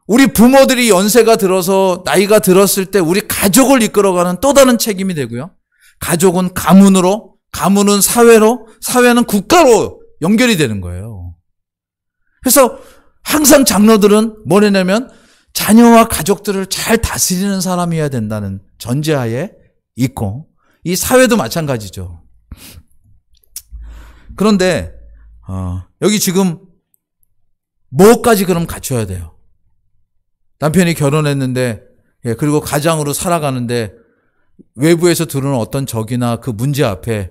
우리 부모들이 연세가 들어서 나이가 들었을 때 우리 가족을 이끌어가는 또 다른 책임이 되고요. 가족은 가문으로, 가문은 사회로, 사회는 국가로 연결이 되는 거예요. 그래서 항상 장로들은 뭐냐면 자녀와 가족들을 잘 다스리는 사람이어야 된다는 전제하에 있고, 이 사회도 마찬가지죠. 그런데 여기 지금 뭐까지 그럼 갖춰야 돼요? 남편이 결혼했는데, 그리고 가장으로 살아가는데 외부에서 들어오는 어떤 적이나 그 문제 앞에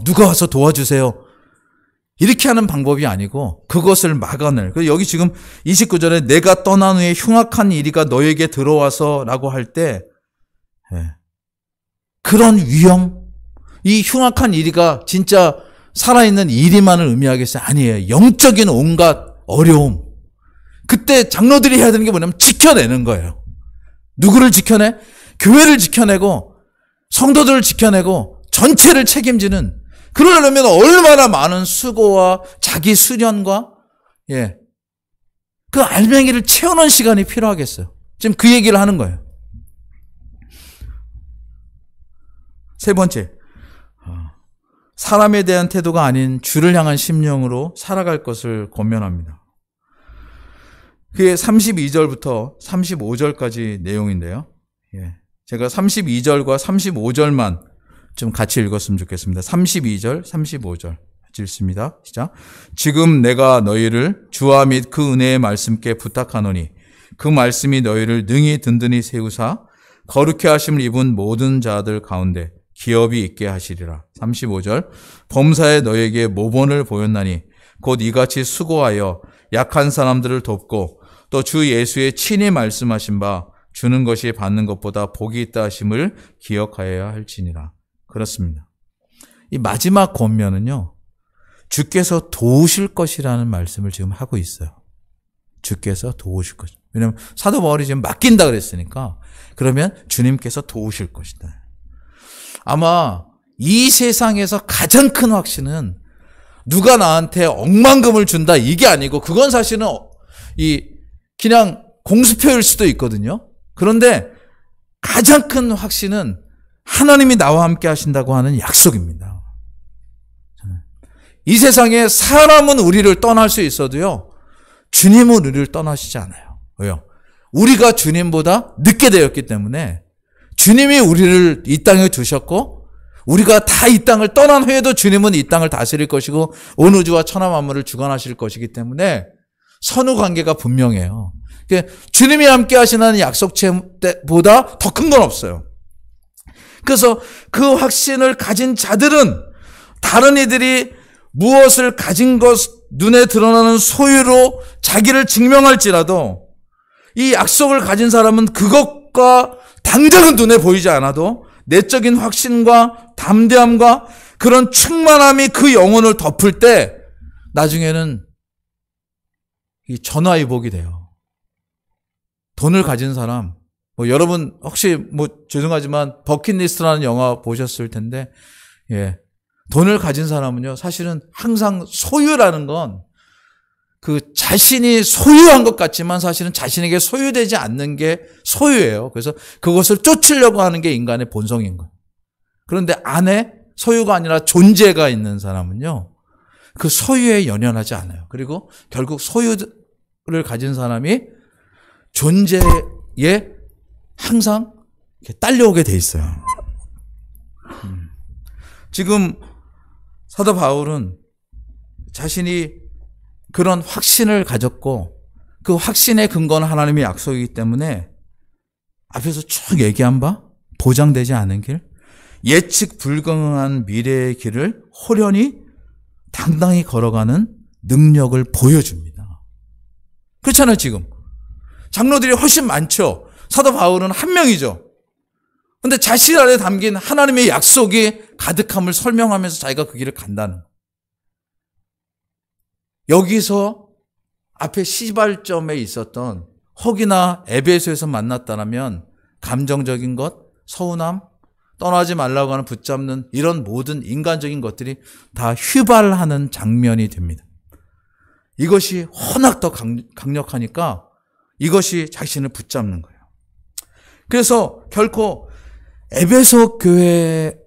누가 와서 도와주세요, 이렇게 하는 방법이 아니고 그것을 막아낼. 그래서 여기 지금 29절에 내가 떠난 후에 흉악한 이리가 너에게 들어와서 라고 할 때, 그런 위험, 이 흉악한 이리가 진짜 살아있는 이리만을 의미하겠어요? 아니에요. 영적인 온갖 어려움. 그때 장로들이 해야 되는 게 뭐냐면 지켜내는 거예요. 누구를 지켜내? 교회를 지켜내고 성도들을 지켜내고 전체를 책임지는, 그러려면 얼마나 많은 수고와 자기 수련과 그 알맹이를 채우는 시간이 필요하겠어요. 지금 그 얘기를 하는 거예요. 세 번째, 사람에 대한 태도가 아닌 주를 향한 심령으로 살아갈 것을 권면합니다. 그게 32절부터 35절까지 내용인데요. 제가 32절과 35절만 좀 같이 읽었으면 좋겠습니다. 32절, 35절 같이 읽습니다. 시작. 지금 내가 너희를 주와 및 그 은혜의 말씀께 부탁하노니 그 말씀이 너희를 능히 든든히 세우사 거룩해 하심을 입은 모든 자들 가운데 기업이 있게 하시리라. 35절. 범사에 너희에게 모본을 보였나니 곧 이같이 수고하여 약한 사람들을 돕고 또 주 예수의 친히 말씀하신 바 주는 것이 받는 것보다 복이 있다 하심을 기억하여야 할지니라. 그렇습니다. 이 마지막 권면은요, 주께서 도우실 것이라는 말씀을 지금 하고 있어요. 주께서 도우실 것이다. 왜냐하면 사도 바울이 지금 맡긴다 그랬으니까, 그러면 주님께서 도우실 것이다. 아마 이 세상에서 가장 큰 확신은 누가 나한테 억만금을 준다 이게 아니고, 그건 사실은 그냥 공수표일 수도 있거든요. 그런데 가장 큰 확신은 하나님이 나와 함께 하신다고 하는 약속입니다. 이 세상에 사람은 우리를 떠날 수 있어도요, 주님은 우리를 떠나시지 않아요. 왜요? 우리가 주님보다 늦게 되었기 때문에 주님이 우리를 이 땅에 두셨고, 우리가 다 이 땅을 떠난 후에도 주님은 이 땅을 다스릴 것이고 온 우주와 천하 만물을 주관하실 것이기 때문에 선후 관계가 분명해요. 주님이 함께 하시는 약속보다 더 큰 건 없어요. 그래서 그 확신을 가진 자들은 다른 이들이 무엇을 가진 것, 눈에 드러나는 소유로 자기를 증명할지라도 이 약속을 가진 사람은 그것과 당장은 눈에 보이지 않아도 내적인 확신과 담대함과 그런 충만함이 그 영혼을 덮을 때 나중에는 이 전화위복이 돼요. 돈을 가진 사람, 여러분 혹시 죄송하지만 버킷리스트라는 영화 보셨을 텐데, 돈을 가진 사람은요, 사실은 항상 소유라는 건 그 자신이 소유한 것 같지만 사실은 자신에게 소유되지 않는 게 소유예요. 그래서 그것을 쫓으려고 하는 게 인간의 본성인 거예요. 그런데 안에 소유가 아니라 존재가 있는 사람은요, 그 소유에 연연하지 않아요. 그리고 결국 소유를 가진 사람이 존재에 항상 딸려오게 돼 있어요. 지금 사도 바울은 자신이 그런 확신을 가졌고 그 확신의 근거는 하나님의 약속이기 때문에 앞에서 쭉 얘기한 바 보장되지 않은 길, 예측 불가능한 미래의 길을 호련히 당당히 걸어가는 능력을 보여줍니다. 그렇잖아요. 지금 장로들이 훨씬 많죠. 사도 바울은 한 명이죠. 그런데 자신 안에 담긴 하나님의 약속이 가득함을 설명하면서 자기가 그 길을 간다는 거예요. 여기서 앞에 시발점에 있었던 혹이나 에베소에서 만났다면 감정적인 것, 서운함, 떠나지 말라고 하는 붙잡는 이런 모든 인간적인 것들이 다 휘발하는 장면이 됩니다. 이것이 워낙 더 강력하니까 이것이 자신을 붙잡는 거예요. 그래서 결코 에베소 교회를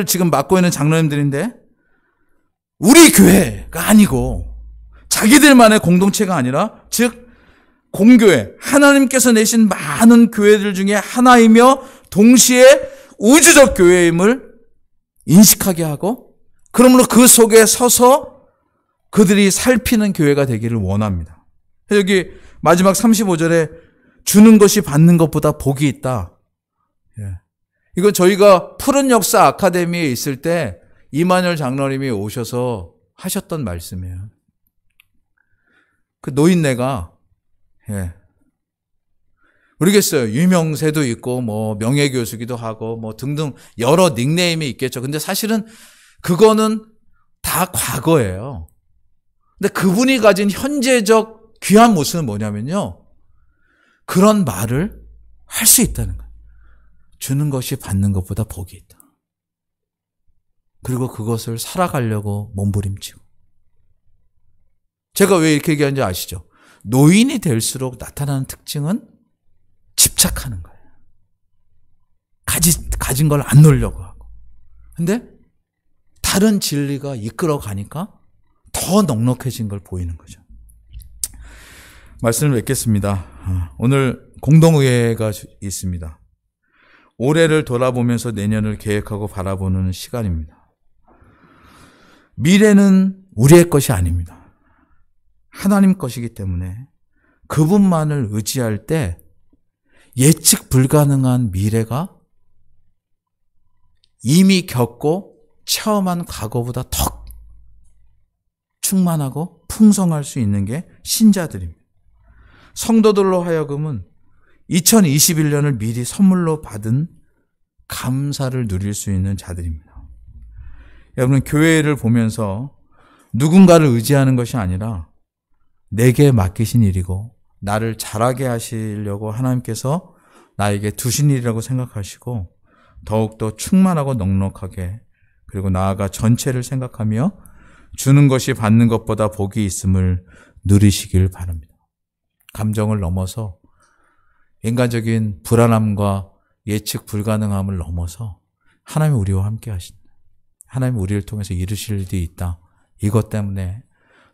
지금 맡고 있는 장로님들인데 우리 교회가 아니고 자기들만의 공동체가 아니라 즉 공교회, 하나님께서 내신 많은 교회들 중에 하나이며 동시에 우주적 교회임을 인식하게 하고 그러므로 그 속에 서서 그들이 살피는 교회가 되기를 원합니다. 여기 마지막 35절에 주는 것이 받는 것보다 복이 있다. 이거 저희가 푸른 역사 아카데미에 있을 때 이만열 장로님이 오셔서 하셨던 말씀이에요. 그 노인네가 모르겠어요. 유명세도 있고 뭐 명예교수기도 하고 뭐 등등 여러 닉네임이 있겠죠. 근데 사실은 그거는 다 과거예요. 근데 그분이 가진 현재적 귀한 모습은 뭐냐면요. 그런 말을 할 수 있다는 거예요. 주는 것이 받는 것보다 복이 있다. 그리고 그것을 살아가려고 몸부림치고. 제가 왜 이렇게 얘기하는지 아시죠? 노인이 될수록 나타나는 특징은 집착하는 거예요. 가진 걸 안 놓으려고 하고. 근데 다른 진리가 이끌어 가니까 더 넉넉해진 걸 보이는 거죠. 말씀을 맺겠습니다. 오늘 공동의회가 있습니다. 올해를 돌아보면서 내년을 계획하고 바라보는 시간입니다. 미래는 우리의 것이 아닙니다. 하나님 것이기 때문에 그분만을 의지할 때 예측 불가능한 미래가 이미 겪고 체험한 과거보다 더 충만하고 풍성할 수 있는 게 신자들입니다. 성도들로 하여금은 2021년을 미리 선물로 받은 감사를 누릴 수 있는 자들입니다. 여러분, 교회를 보면서 누군가를 의지하는 것이 아니라 내게 맡기신 일이고 나를 잘하게 하시려고 하나님께서 나에게 두신 일이라고 생각하시고 더욱더 충만하고 넉넉하게 그리고 나아가 전체를 생각하며 주는 것이 받는 것보다 복이 있음을 누리시길 바랍니다. 감정을 넘어서 인간적인 불안함과 예측 불가능함을 넘어서 하나님이 우리와 함께 하신다. 하나님이 우리를 통해서 이루실 일이 있다. 이것 때문에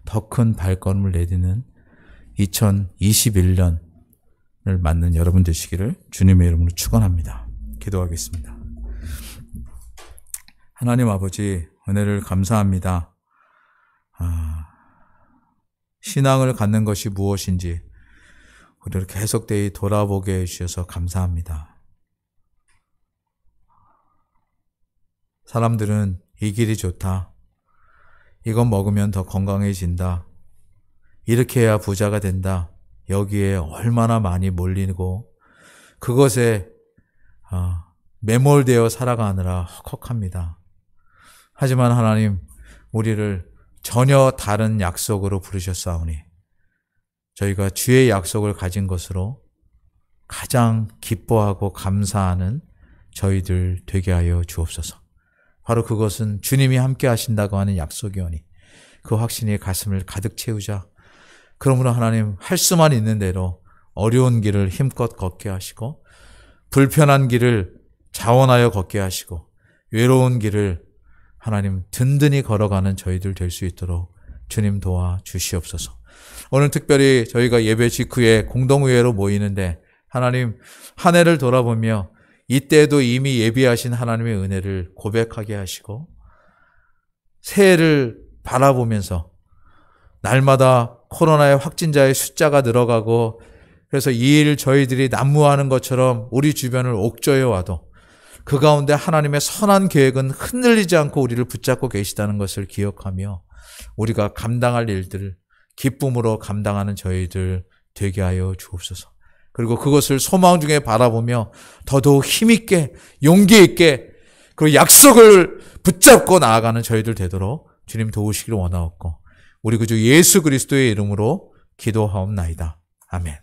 더 큰 발걸음을 내딛는 2021년을 맞는 여러분 되시기를 주님의 이름으로 축원합니다. 기도하겠습니다. 하나님 아버지, 은혜를 감사합니다. 신앙을 갖는 것이 무엇인지 우리를 계속되이 돌아보게 해주셔서 감사합니다. 사람들은 이 길이 좋다. 이건 먹으면 더 건강해진다. 이렇게 해야 부자가 된다. 여기에 얼마나 많이 몰리고 그것에 매몰되어 살아가느라 헉헉합니다. 하지만 하나님, 우리를 전혀 다른 약속으로 부르셨사오니 저희가 주의 약속을 가진 것으로 가장 기뻐하고 감사하는 저희들 되게 하여 주옵소서. 바로 그것은 주님이 함께 하신다고 하는 약속이오니 그 확신이 가슴을 가득 채우자. 그러므로 하나님, 할 수만 있는 대로 어려운 길을 힘껏 걷게 하시고 불편한 길을 자원하여 걷게 하시고 외로운 길을 하나님 든든히 걸어가는 저희들 될 수 있도록 주님 도와 주시옵소서. 오늘 특별히 저희가 예배 직후에 공동의회로 모이는데 하나님, 한 해를 돌아보며 이때도 이미 예비하신 하나님의 은혜를 고백하게 하시고 새해를 바라보면서 날마다 코로나의 확진자의 숫자가 늘어가고 그래서 이 일 저희들이 난무하는 것처럼 우리 주변을 옥죄어 와도 그 가운데 하나님의 선한 계획은 흔들리지 않고 우리를 붙잡고 계시다는 것을 기억하며 우리가 감당할 일들을 기쁨으로 감당하는 저희들 되게 하여 주옵소서. 그리고 그것을 소망 중에 바라보며 더더욱 힘있게 용기 있게 그 약속을 붙잡고 나아가는 저희들 되도록 주님 도우시기를 원하옵고 우리 구주 예수 그리스도의 이름으로 기도하옵나이다. 아멘.